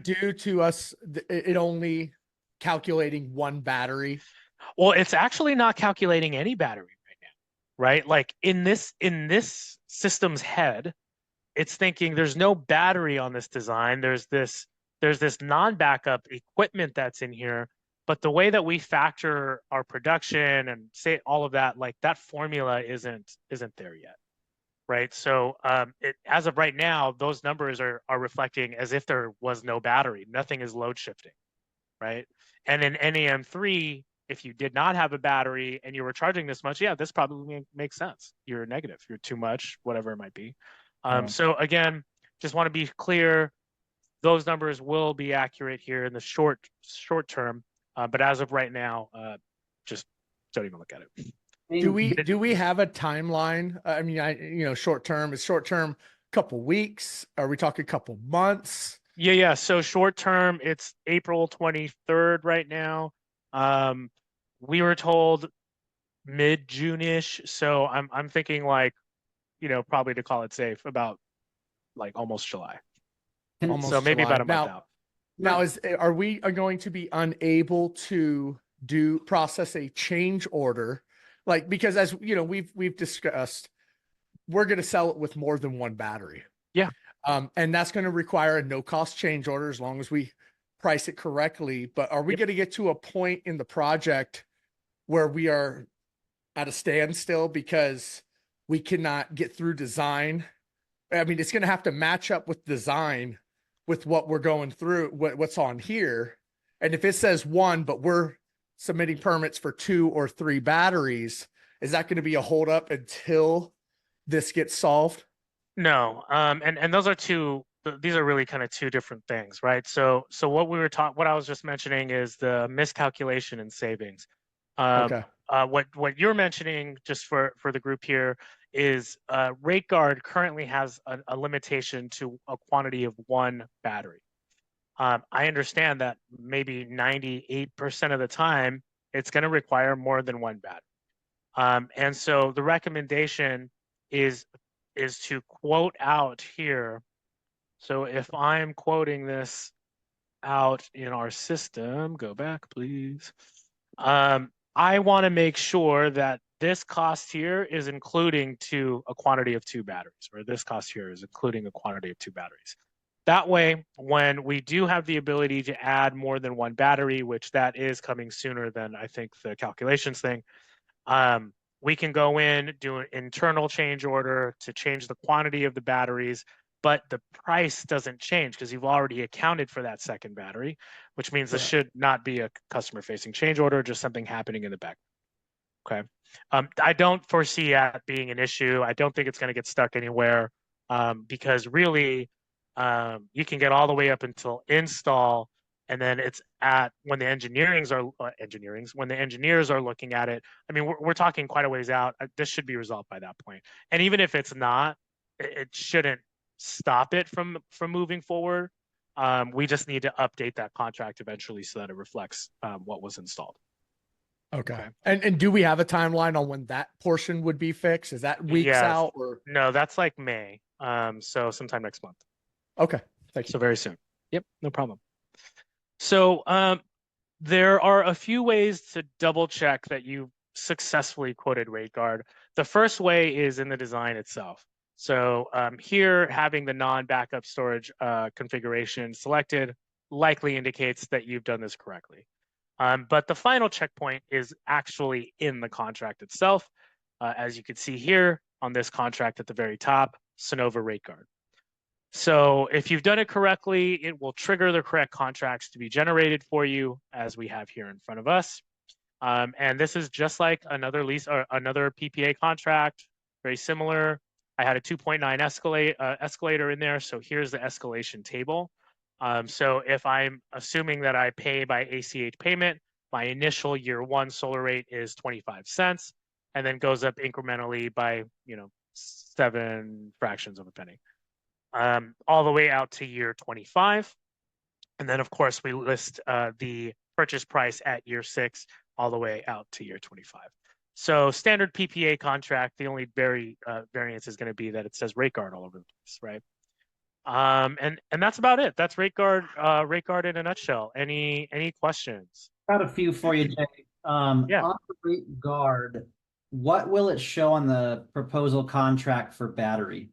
S1: due to us it only calculating one battery?
S7: Well, it's actually not calculating any battery right now, right? Like in this system's head, it's thinking there's no battery on this design. There's this non-backup equipment that's in here, but the way that we factor our production and say all of that, like that formula isn't there yet, right? So as of right now, those numbers are reflecting as if there was no battery. Nothing is load shifting, right? And in NEM3, if you did not have a battery and you were charging this much, yeah, this probably makes sense. You're negative, you're too much, whatever it might be. So again, just want to be clear, those numbers will be accurate here in the short term, but as of right now, just don't even look at it.
S1: Do we have a timeline? I mean, short term is short term, couple weeks. Are we talking couple months?
S7: Yeah. So short term, it's April 23rd right now. We were told mid-June-ish, so I'm thinking like, probably to call it safe, about like almost July. So maybe
S1: July.
S7: about a month out.
S1: Now, are we going to be unable to process a change order? Like, because as you know, we've discussed, we're going to sell it with more than one battery.
S7: Yeah.
S1: And that's going to require a no-cost change order as long as we price it correctly. But are we going to get to a point in the project where we are at a standstill because we cannot get through design? I mean, it's going to have to match up with design with what we're going through, what's on here. And if it says one, but we're submitting permits for 2 or 3 batteries, is that going to be a holdup until this gets solved?
S7: No. And those are these are really kind of two different things, right? So what I was just mentioning is the miscalculation in savings.
S1: Okay.
S7: What you're mentioning, just for the group here, is Rate Guard currently has a limitation to a quantity of one battery. I understand that maybe 98% of the time it's going to require more than one battery. And so the recommendation is to quote out here. So if I'm quoting this out in our system, go back, please. I want to make sure that this cost here is including a quantity of 2 batteries, or this cost here is including a quantity of 2 batteries. That way, when we do have the ability to add more than one battery, which that is coming sooner than I think the calculations thing, we can go in, do an internal change order to change the quantity of the batteries, but the price doesn't change because you've already accounted for that second battery, which means this should not be a customer-facing change order, just something happening in the back. Okay. I don't foresee that being an issue. I don't think it's going to get stuck anywhere, because really, you can get all the way up until install, and then it's when the engineers are looking at it. I mean, we're talking quite a ways out. This should be resolved by that point. And even if it's not, it shouldn't stop it from moving forward. We just need to update that contract eventually so that it reflects what was installed.
S1: Okay. And do we have a timeline on when that portion would be fixed? Is that weeks out or?
S7: No, that's like May. So sometime next month.
S1: Okay. Thank you.
S7: So very soon. Yep, no problem. So There are a few ways to double check that you successfully quoted rate guard. The first way is in the design itself. So here, having the non-backup storage configuration selected likely indicates that you've done this correctly. But the final checkpoint is actually in the contract itself. As you can see here on this contract at the very top, Sonova rate guard. So if you've done it correctly, it will trigger the correct contracts to be generated for you, as we have here in front of us. And this is just like another lease or another PPA contract, very similar. I had a 2.9 escalator in there. So here's the escalation table. So if I'm assuming that I pay by ACH payment, my initial year one solar rate is 25 cents and then goes up incrementally by, 7 fractions of a penny. All the way out to year 25. And then, of course, we list the purchase price at year 6 all the way out to year 25. So standard PPA contract, the only variance is going to be that it says rate guard all over the place, right? And that's about it. That's rate guard in a nutshell. Any questions?
S3: Got a few for you, Jay.
S7: Yeah.
S3: On the rate guard, what will it show on the proposal contract for battery?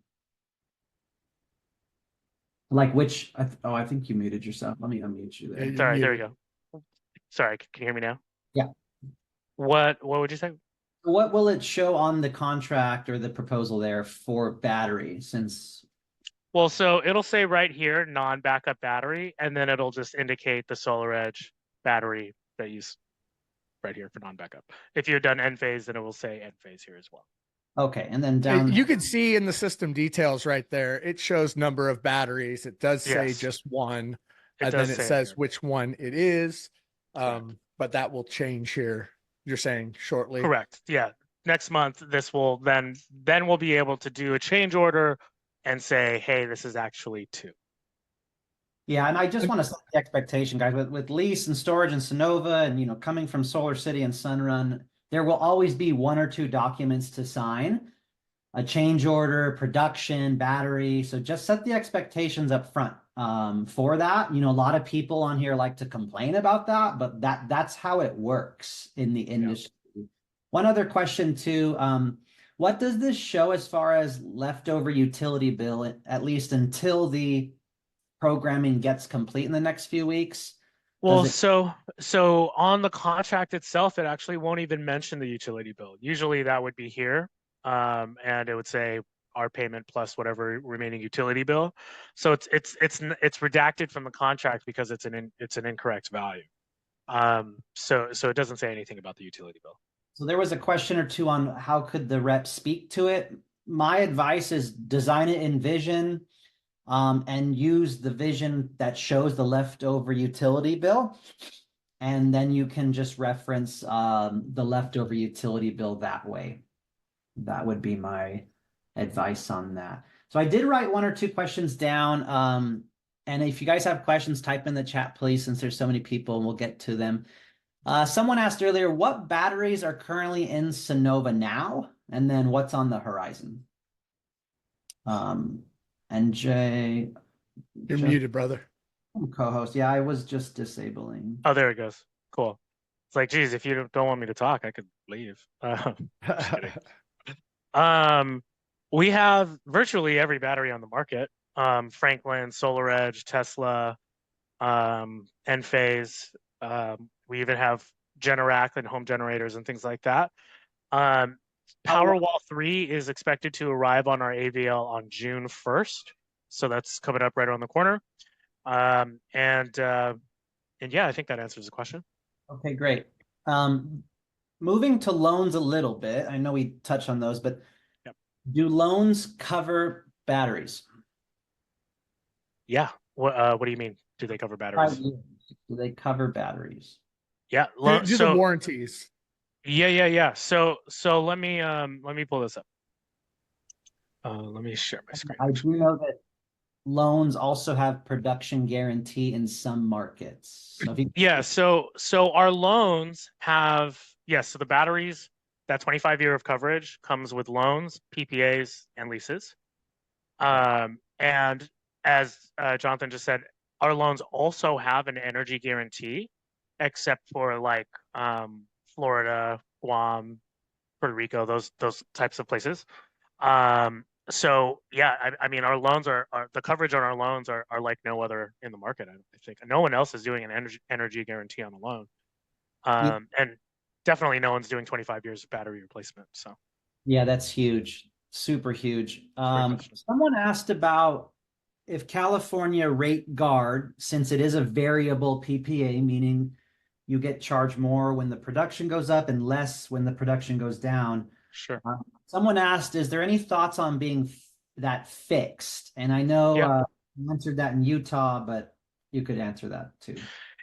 S3: Like which, I think you muted yourself. Let me unmute you there.
S7: Sorry, there we go. Sorry, can you hear me now?
S3: Yeah.
S7: What would you say?
S3: What will it show on the contract or the proposal there for battery since?
S7: Well, so it'll say right here, non-backup battery, and then it'll just indicate the SolarEdge battery that you right here for non-backup. If you've done Enphase, then it will say Enphase here as well.
S3: Okay, and then down
S1: you can see in the system details right there, it shows number of batteries. It does say
S7: Yes.
S1: just one,
S7: It
S1: and
S7: does
S1: then it
S7: say it
S1: says
S7: here.
S1: which one it is.
S7: Correct.
S1: But that will change here. You're saying shortly.
S7: Correct. Yeah. Next month, this will then we'll be able to do a change order and say, hey, this is actually 2.
S3: Yeah, and I just want to set the expectation, guys, with lease and storage and Sonova and coming from Solar City and Sunrun, there will always be 1 or 2 documents to sign, a change order, production, battery. So just set the expectations up front for that. A lot of people on here like to complain about that, but that's how it works in the industry. Yeah. One other question too, what does this show as far as leftover utility bill, at least until the programming gets complete in the next few weeks?
S7: Well, so on the contract itself, it actually won't even mention the utility bill. Usually that would be here, and it would say our payment plus whatever remaining utility bill. So it's redacted from the contract because it's an incorrect value. So it doesn't say anything about the utility bill.
S3: So there was a question or two on how could the rep speak to it. My advice is design it in Vision. And use the vision that shows the leftover utility bill. And then you can just reference the leftover utility bill that way. That would be my advice on that. So I did write 1 or 2 questions down. And if you guys have questions, type in the chat, please, since there's so many people, and we'll get to them. Someone asked earlier, what batteries are currently in Sonova now? And then what's on the horizon? And Jay,
S1: You're muted, brother.
S3: Co-host. Yeah, I was just disabling.
S7: Oh, there it goes. Cool. It's like, geez, if you don't want me to talk, I could leave. We have virtually every battery on the market. Franklin, SolarEdge, Tesla, Enphase. We even have Generac and home generators and things like that. Powerwall 3 is expected to arrive on our AVL on June 1st. So that's coming up right around the corner. And yeah, I think that answers the question.
S3: Okay, great. Moving to loans a little bit. I know we touched on those, but
S7: yep.
S3: Do loans cover batteries?
S7: Yeah. What do you mean? Do they cover batteries?
S3: Do they cover batteries?
S1: Yeah. Do the warranties.
S7: Yeah. So let me pull this up. Let me share my screen.
S3: I do know that loans also have production guarantee in some markets. So
S7: yeah, so our loans have, yes, so the batteries, that 25-year of coverage comes with loans, PPAs, and leases. And as Jonathan just said, our loans also have an energy guarantee. except for like Florida, Guam, Puerto Rico, those types of places. So yeah, I mean, our loans are the coverage on our loans are like no other in the market. I think no one else is doing an energy guarantee on a loan, and definitely no one's doing 25 years of battery replacement. So
S3: Yeah, that's huge, super huge.
S7: great question.
S3: Someone asked about if California rate guard, since it is a variable PPA, meaning you get charged more when the production goes up and less when the production goes down.
S7: Sure.
S3: Someone asked, is there any thoughts on being that fixed? And I know
S7: Yeah.
S3: you answered that in Utah, but you could answer that too.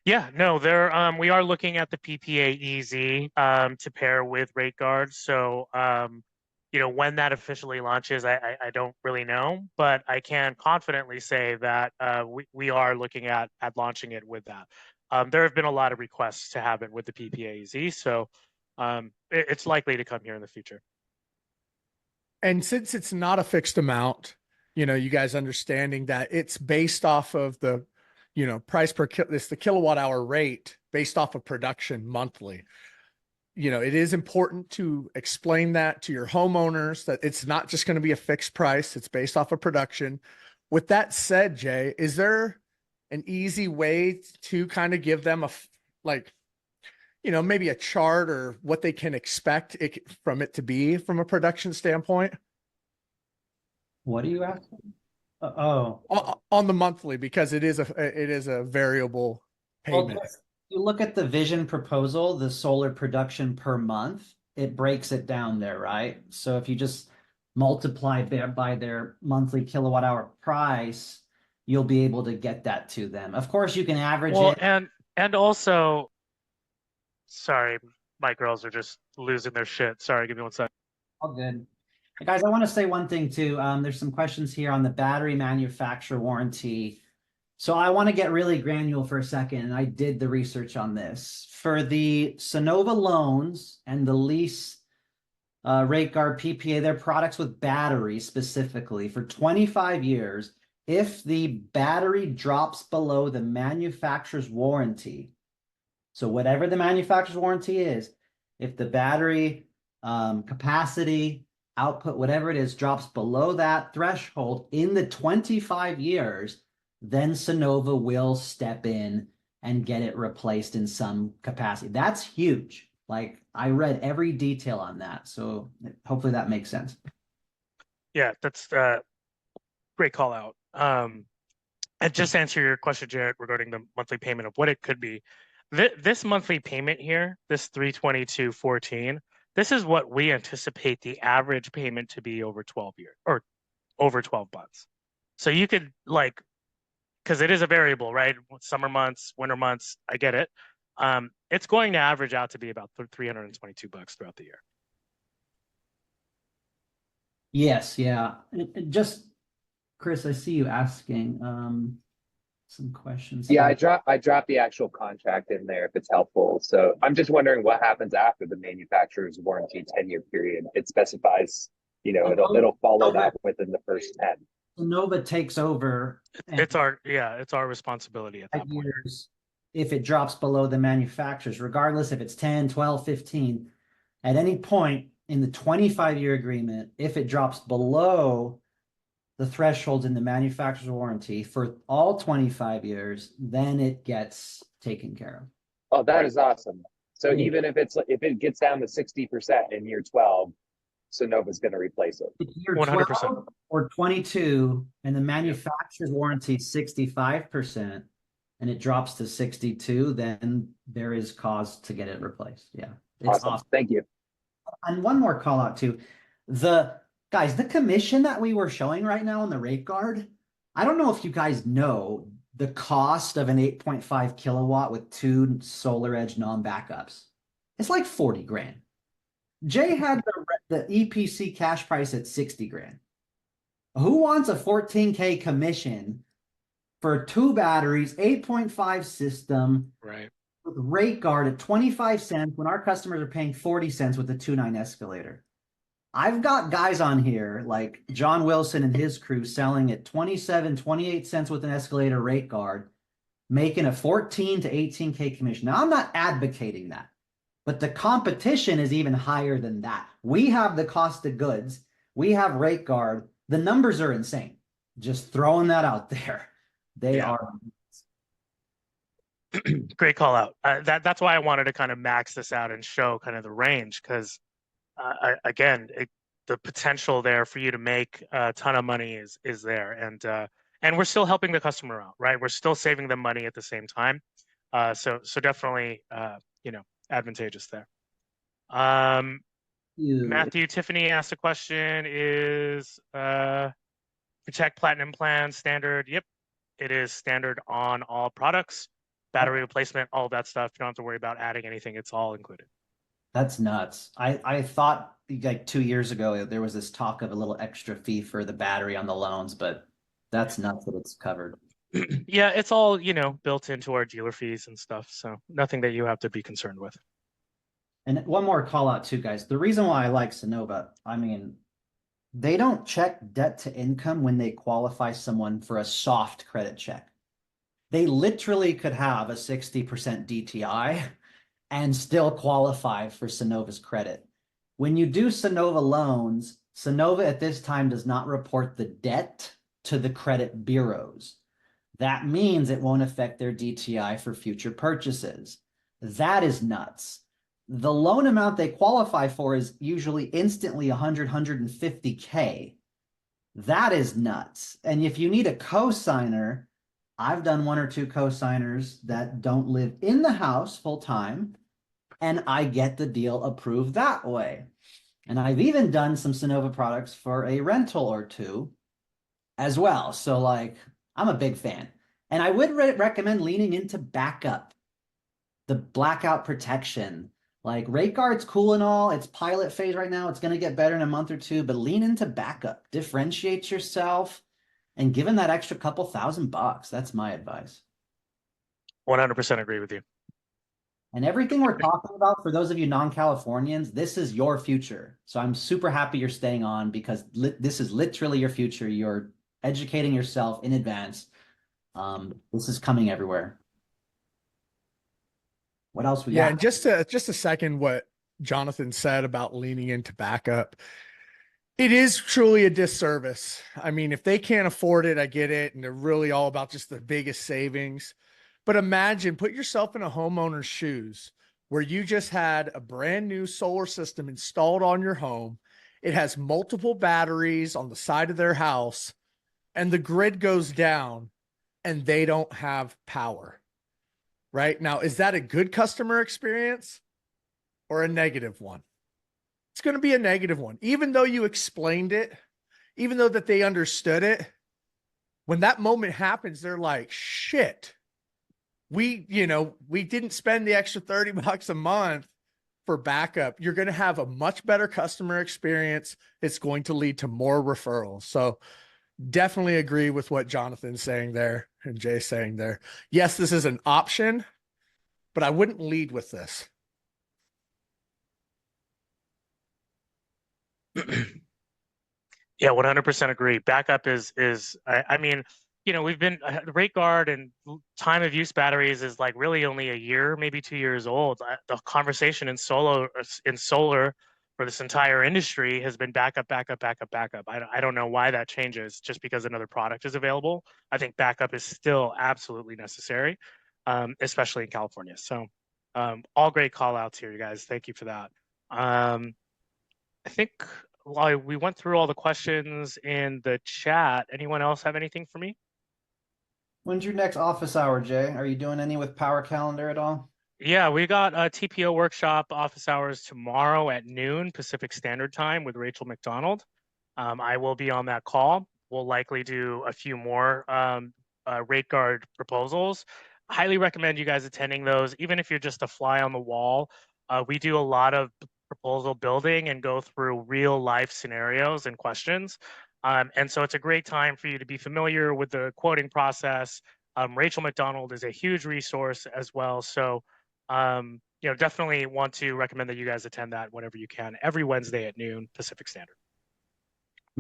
S7: Yeah, no, there we are looking at the PPA EZ to pair with rate guard. So you know, when that officially launches, I don't really know, but I can confidently say that we are looking at launching it with that. There have been a lot of requests to have it with the PPA EZ, so it's likely to come here in the future.
S1: And since it's not a fixed amount, you know, you guys understanding that it's based off of the, you know, price per it's the kilowatt hour rate based off of production monthly. You know, it is important to explain that to your homeowners that it's not just going to be a fixed price. It's based off of production. With that said, Jay, is there an easy way to kind of give them like, you know, maybe a chart or what they can expect from it to be from a production standpoint?
S3: What are you asking?
S1: On the monthly, because it is a variable payment.
S3: Well, you look at the vision proposal, the solar production per month, it breaks it down there, right? So if you just multiply by their monthly kilowatt hour price, you'll be able to get that to them. Of course, you can average it.
S7: And also, sorry, my girls are just losing their shit. Sorry, give me 1 second.
S3: All good. Hey guys, I want to say one thing too. There's some questions here on the battery manufacturer warranty. So I want to get really granular for a second, and I did the research on this. For the Sonova loans and the lease rate guard PPA, they're products with batteries specifically for 25 years. If the battery drops below the manufacturer's warranty, so whatever the manufacturer's warranty is, if the battery capacity, output, whatever it is, drops below that threshold in the 25 years, then Sonova will step in and get it replaced in some capacity. That's huge. Like, I read every detail on that. So hopefully that makes sense.
S7: Yeah, that's great call out. And just to answer your question, Jared, regarding the monthly payment of what it could be. This monthly payment here, this $322.14, this is what we anticipate the average payment to be over 12 years or over 12 months. So you could, like, because it is a variable, right? Summer months, winter months, I get it. It's going to average out to be about $322 throughout the year.
S3: Yes, yeah. And just, Chris, I see you asking some questions.
S8: Yeah, I dropped the actual contract in there if it's helpful. So I'm just wondering what happens after the manufacturer's warranty 10-year period. It specifies, you know, it'll follow that within the first 10.
S3: Sonova takes over.
S7: It's our responsibility at that point.
S3: Years, if it drops below the manufacturers, regardless if it's 10, 12, 15, at any point in the 25-year agreement, if it drops below the thresholds in the manufacturer's warranty for all 25 years, then it gets taken care of.
S8: Oh, that is awesome. So even if it gets down to 60% in year 12, Sonova's going to replace it.
S3: If year
S7: 100%.
S3: 12 or 22 and the manufacturer's warranty is 65% and it drops to 62, then there is cause to get it replaced. Yeah. It's
S8: awesome. Thank you.
S3: And one more call out too. The commission that we were showing right now on the rate guard, I don't know if you guys know the cost of an 8.5 kilowatt with 2 SolarEdge non-backups. It's like 40 grand. Jay had the EPC cash price at 60 grand. Who wants a 14K commission for 2 batteries, 8.5 system,
S7: right,
S3: with rate guard at 25 cents when our customers are paying 40 cents with the 2.9 escalator? I've got guys on here like John Wilson and his crew selling at 27, 28 cents with an escalator rate guard. making a 14 to 18K commission. Now, I'm not advocating that, but the competition is even higher than that. We have the cost of goods, we have rate guard. The numbers are insane. Just throwing that out there. They are.
S7: Great call out. That's why I wanted to kind of max this out and show kind of the range, because again, the potential there for you to make a ton of money is there, and we're still helping the customer out, right? We're still saving them money at the same time. So definitely, advantageous there. Matthew, Tiffany asked a question: is Protect Platinum plan standard? Yep, it is standard on all products. Battery replacement, all of that stuff. You don't have to worry about adding anything. It's all included.
S3: That's nuts. I thought like 2 years ago there was this talk of a little extra fee for the battery on the loans, but that's nuts that it's covered.
S7: Yeah, it's all, built into our dealer fees and stuff. So nothing that you have to be concerned with.
S3: And one more call out too, guys. The reason why I like Sonova, I mean, they don't check debt to income when they qualify someone for a soft credit check. They literally could have a 60% DTI and still qualify for Sonova's credit. When you do Sonova loans, Sonova at this time does not report the debt to the credit bureaus. That means it won't affect their DTI for future purchases. That is nuts. The loan amount they qualify for is usually instantly 100, 150K. That is nuts. And if you need a co-signer, I've done 1 or 2 co-signers that don't live in the house full time, and I get the deal approved that way. And I've even done some Sonova products for a rental or 2 as well. So like, I'm a big fan. And I would recommend leaning into backup, the blackout protection. Like rate guard's cool and all. It's pilot phase right now. It's going to get better in a month or 2, but lean into backup, differentiate yourself, and give them that extra couple $1,000. That's my advice.
S7: 100% agree with you.
S3: And everything we're talking about, for those of you non-Californians, this is your future. So I'm super happy you're staying on, because this is literally your future. You're educating yourself in advance. This is coming everywhere. What else we got?
S1: Yeah, and just a second what Jonathan said about leaning into backup. It is truly a disservice. I mean, if they can't afford it, I get it, and they're really all about just the biggest savings. But imagine, put yourself in a homeowner's shoes where you just had a brand new solar system installed on your home. It has multiple batteries on the side of their house, and the grid goes down and they don't have power. Right? Now, is that a good customer experience or a negative one? It's going to be a negative one. Even though you explained it, even though that they understood it, when that moment happens, they're like, shit, we didn't spend the extra $30 a month for backup. You're going to have a much better customer experience. It's going to lead to more referrals. So definitely agree with what Jonathan's saying there and Jay's saying there. Yes, this is an option, but I wouldn't lead with this.
S7: Yeah, 100% agree. Backup is I mean, we've been rate guard and time of use batteries is like really only a year, maybe 2 years old. The conversation in solar for this entire industry has been backup, backup, backup, backup. I don't know why that changes just because another product is available. I think backup is still absolutely necessary, especially in California. So all great call outs here, you guys. Thank you for that. I think we went through all the questions in the chat. Anyone else have anything for me?
S3: When's your next office hour, Jay? Are you doing any with Powur Calendar at all?
S7: Yeah, we got a TPO workshop office hours tomorrow at noon Pacific Standard Time with Rachel McDonald. I will be on that call. We'll likely do a few more rate guard proposals. Highly recommend you guys attending those, even if you're just a fly on the wall. We do a lot of proposal building and go through real life scenarios and questions. And so it's a great time for you to be familiar with the quoting process. Rachel McDonald is a huge resource as well. So, definitely want to recommend that you guys attend that whenever you can, every Wednesday at noon Pacific Standard.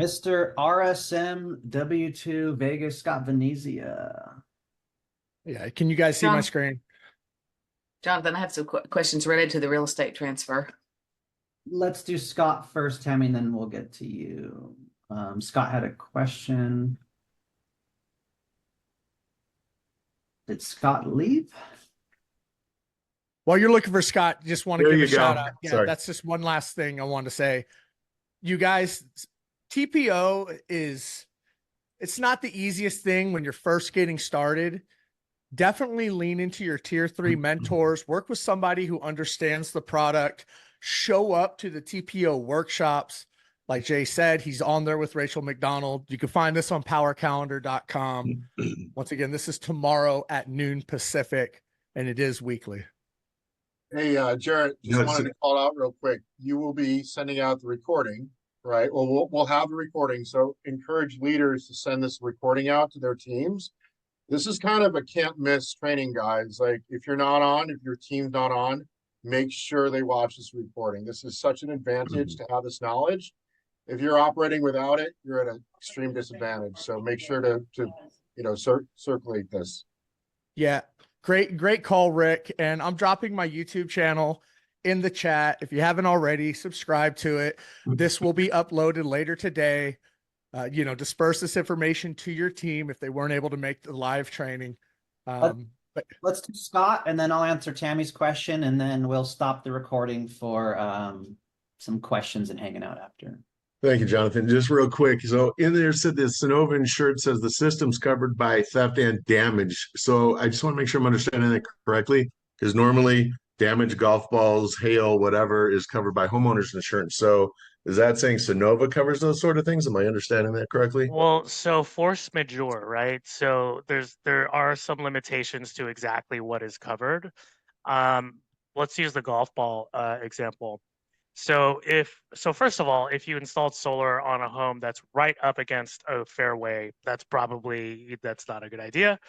S3: Mr. RSM W2 Vegas Scott Venezia.
S1: Yeah. Can you guys see my
S9: John-
S1: screen?
S9: Jonathan, I have some questions related to the real estate transfer.
S3: Let's do Scott first, Tammy, and then we'll get to you. Scott had a question. Did Scott leave?
S1: While you're looking for Scott, just want to
S10: There
S1: give
S10: you
S1: a shout
S10: go.
S1: out. Yeah,
S10: Sorry.
S1: that's just one last thing I want to say. You guys, TPO it's not the easiest thing when you're first getting started. Definitely lean into your tier 3 mentors, work with somebody who understands the product, show up to the TPO workshops. Like Jay said, he's on there with Rachel McDonald. You can find this on powercalendar.com. Once again, this is tomorrow at noon Pacific, and it is weekly.
S10: Hey, Jarrett, just wanted to call out real quick. You will be sending out the recording, right? Well, we'll have the recording. So encourage leaders to send this recording out to their teams. This is kind of a can't miss training, guys. Like if you're not on, if your team's not on, make sure they watch this recording. This is such an advantage to have this knowledge. If you're operating without it, you're at an extreme disadvantage. So make sure to circulate this.
S1: Yeah. Great call, Rick. And I'm dropping my YouTube channel in the chat. If you haven't already, subscribe to it. This will be uploaded later today. Disperse this information to your team if they weren't able to make the live training.
S3: But let's do Scott, and then I'll answer Tammy's question, and then we'll stop the recording for some questions and hanging out after.
S10: Thank you, Jonathan. Just real quick. So in there said the Sonova insured says the system's covered by theft and damage. So I just want to make sure I'm understanding that correctly, because normally damage, golf balls, hail, whatever is covered by homeowners insurance. So is that saying Sonova covers those sort of things? Am I understanding that correctly?
S7: Well, so force majeure, right? So there are some limitations to exactly what is covered. Let's use the golf ball example. So first of all, if you installed solar on a home that's right up against a fairway, that's not a good idea.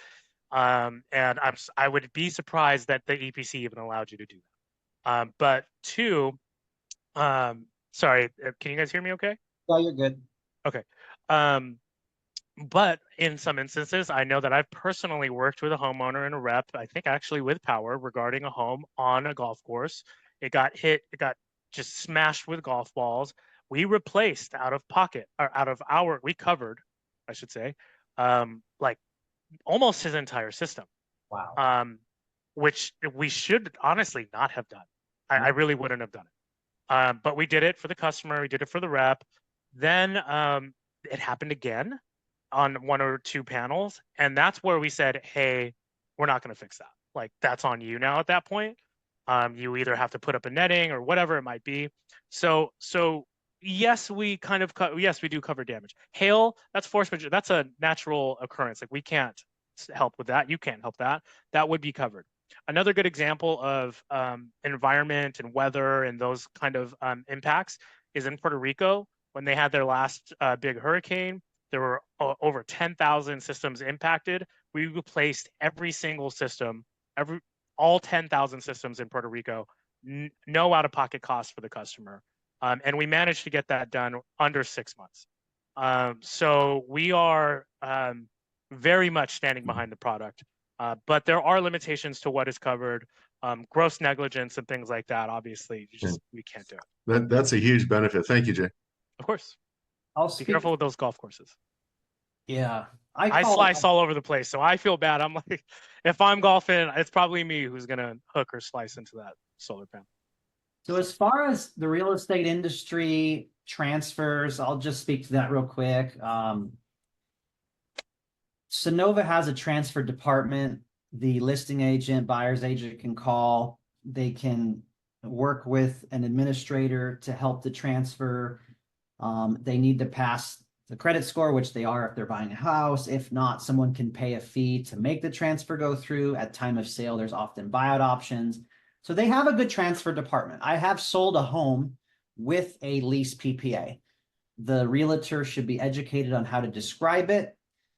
S7: And I would be surprised that the EPC even allowed you to do that. But two, sorry, can you guys hear me okay?
S3: Yeah, you're good.
S7: Okay. But in some instances, I know that I've personally worked with a homeowner and a rep, I think actually with Powur, regarding a home on a golf course. It got just smashed with golf balls. We replaced we covered, I should say, like almost his entire system.
S3: Wow.
S7: Which we should honestly not have done. I really wouldn't have done it. But we did it for the customer. We did it for the rep. Then it happened again on 1 or 2 panels. And that's where we said, hey, we're not going to fix that. Like that's on you now at that point. You either have to put up a netting or whatever it might be. So yes, we do cover damage. Hail, that's force majeure. That's a natural occurrence. Like we can't help with that. You can't help that. That would be covered. Another good example of environment and weather and those kind of impacts is in Puerto Rico. When they had their last big hurricane, there were over 10,000 systems impacted. We replaced every single system, all 10,000 systems in Puerto Rico, no out-of-pocket cost for the customer. And we managed to get that done under 6 months. So we are very much standing behind the product, but there are limitations to what is covered. Gross negligence and things like that, obviously, we can't do it.
S10: That's a huge benefit. Thank you, Jay.
S7: Of course. Be
S3: I'll
S7: careful with those golf courses.
S3: Yeah.
S7: I slice all over the place, so I feel bad. I'm like, if I'm golfing, it's probably me who's gonna hook or slice into that solar panel.
S3: So as far as the real estate industry transfers, I'll just speak to that real quick. Sonova has a transfer department. The listing agent, buyer's agent can call. They can work with an administrator to help the transfer. They need to pass the credit score, which they are if they're buying a house. If not, someone can pay a fee to make the transfer go through. At time of sale, there's often buyout options. So they have a good transfer department. I have sold a home with a lease PPA. The realtor should be educated on how to describe it.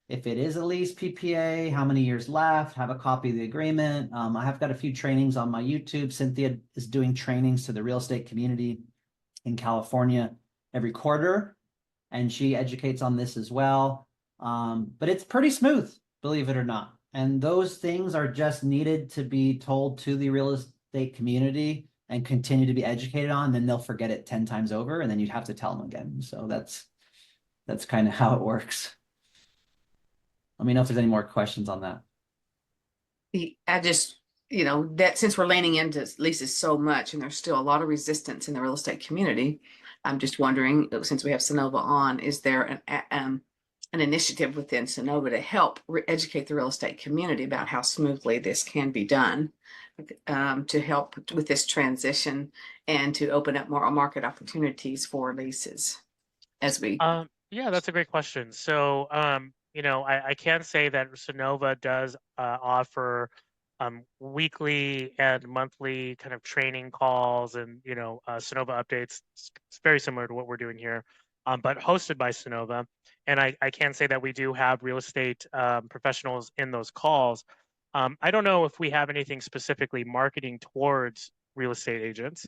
S3: If it is a lease PPA, how many years left, have a copy of the agreement. I have got a few trainings on my YouTube. Cynthia is doing trainings to the real estate community in California every quarter, and she educates on this as well. But it's pretty smooth, believe it or not. And those things are just needed to be told to the real estate community and continue to be educated on, then they'll forget it 10 times over, and then you'd have to tell them again. So that's kind of how it works. Let me know if there's any more questions on that.
S9: I just, that since we're leaning into leases so much and there's still a lot of resistance in the real estate community, I'm just wondering, since we have Sonova on, is there an initiative within Sonova to help educate the real estate community about how smoothly this can be done, to help with this transition and to open up more market opportunities for leases as we.
S7: Yeah, that's a great question. So, I can say that Sonova does offer weekly and monthly kind of training calls and, Sonova updates. It's very similar to what we're doing here, but hosted by Sonova. And I can say that we do have real estate professionals in those calls. I don't know if we have anything specifically marketing towards real estate agents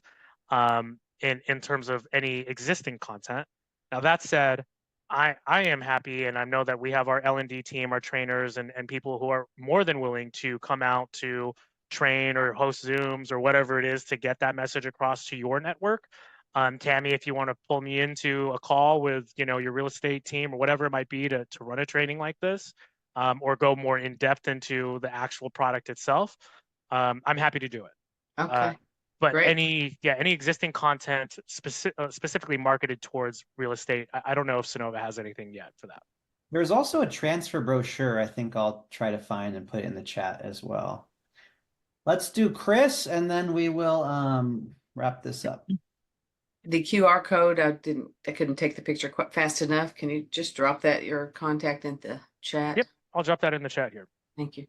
S7: in terms of any existing content. Now, that said, I am happy, and I know that we have our L&D team, our trainers, and people who are more than willing to come out to train or host Zooms or whatever it is to get that message across to your network. Tammy, if you want to pull me into a call with your real estate team or whatever it might be to run a training like this, or go more in depth into the actual product itself, I'm happy to do it.
S9: Okay.
S7: But
S9: Great.
S7: any existing content specifically marketed towards real estate, I don't know if Sonova has anything yet for that.
S3: There's also a transfer brochure I think I'll try to find and put in the chat as well. Let's do Chris, and then we will wrap this up.
S9: The QR code, I couldn't take the picture quite fast enough. Can you just drop that, your contact in the chat?
S7: Yep, I'll drop that in the chat here.
S9: Thank you.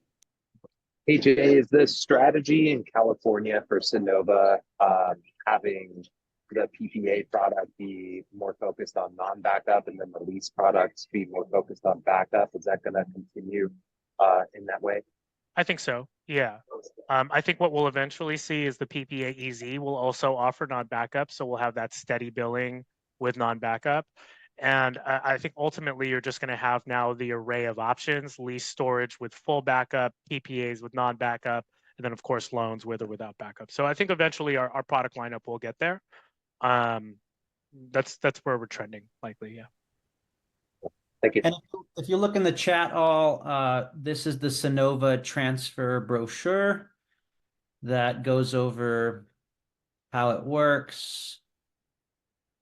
S8: Hey Jay, is the strategy in California for Sonova having the PPA product be more focused on non-backup and then the lease products be more focused on backup? Is that going to continue in that way?
S7: I think so. Yeah. I think what we'll eventually see is the PPA EZ will also offer non-backup. So we'll have that steady billing with non-backup. And I think ultimately you're just going to have now the array of options: lease storage with full backup, PPAs with non-backup, and then of course loans with or without backup. So I think eventually our product lineup will get there. That's where we're trending likely. Yeah.
S8: Thank you.
S3: And if you look in the chat, all this is the Sonova transfer brochure that goes over how it works,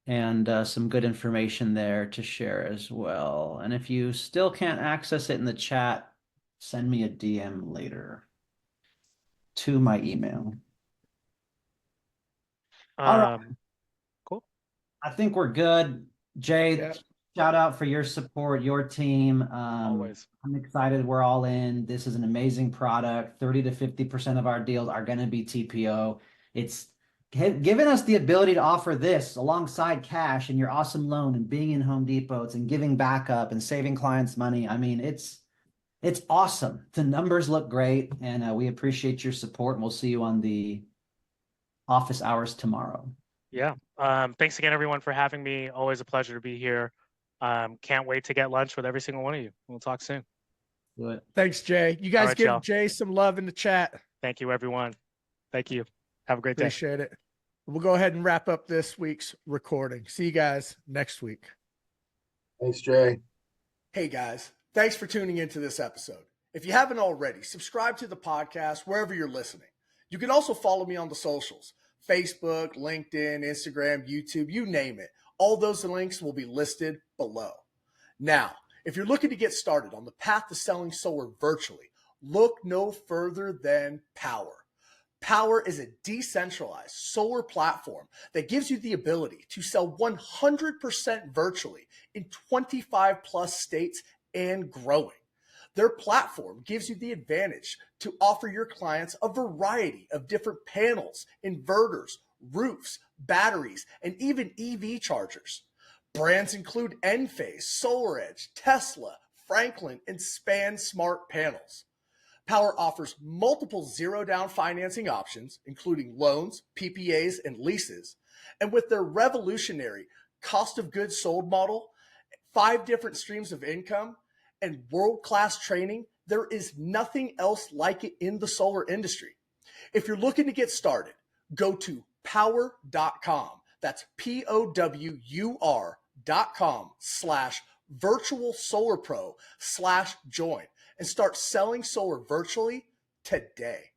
S3: and some good information there to share as well. And if you still can't access it in the chat, send me a DM later to my email. All right.
S7: Cool.
S3: I think we're good. Jay,
S1: Yeah.
S3: Shout out for your support, your team.
S7: Always.
S3: I'm excited. We're all in. This is an amazing product. 30 to 50% of our deals are going to be TPO. It's given us the ability to offer this alongside cash and your awesome loan and being in Home Depots and giving backup and saving clients money. I mean, it's awesome. The numbers look great, and we appreciate your support. And we'll see you on the office hours tomorrow.
S7: Yeah. Thanks again, everyone, for having me. Always a pleasure to be here. Can't wait to get lunch with every single one of you. We'll talk soon.
S3: Do it.
S1: Thanks, Jay. You guys
S7: right,
S1: give
S7: y'all.
S1: Jay some love in the chat.
S7: Thank you, everyone. Thank you. Have a great day.
S1: Appreciate it. We'll go ahead and wrap up this week's recording. See you guys next week.
S10: Thanks, Jay.
S1: Hey guys, thanks for tuning into this episode. If you haven't already, subscribe to the podcast wherever you're listening. You can also follow me on the socials: Facebook, LinkedIn, Instagram, YouTube, you name it. All those links will be listed below. Now, if you're looking to get started on the path to selling solar virtually, look no further than Powur. Powur is a decentralized solar platform that gives you the ability to sell 100% virtually in 25 plus states and growing. Their platform gives you the advantage to offer your clients a variety of different panels, inverters, roofs, batteries, and even EV chargers. Brands include Enphase, SolarEdge, Tesla, Franklin, and Span Smart Panels. Powur offers multiple zero-down financing options, including loans, PPAs, and leases. And with their revolutionary cost of goods sold model, 5 different streams of income, and world-class training, There is nothing else like it in the solar industry. If you're looking to get started, go to powur.com. That's POWUR.com/virtual solar pro/join and start selling solar virtually today.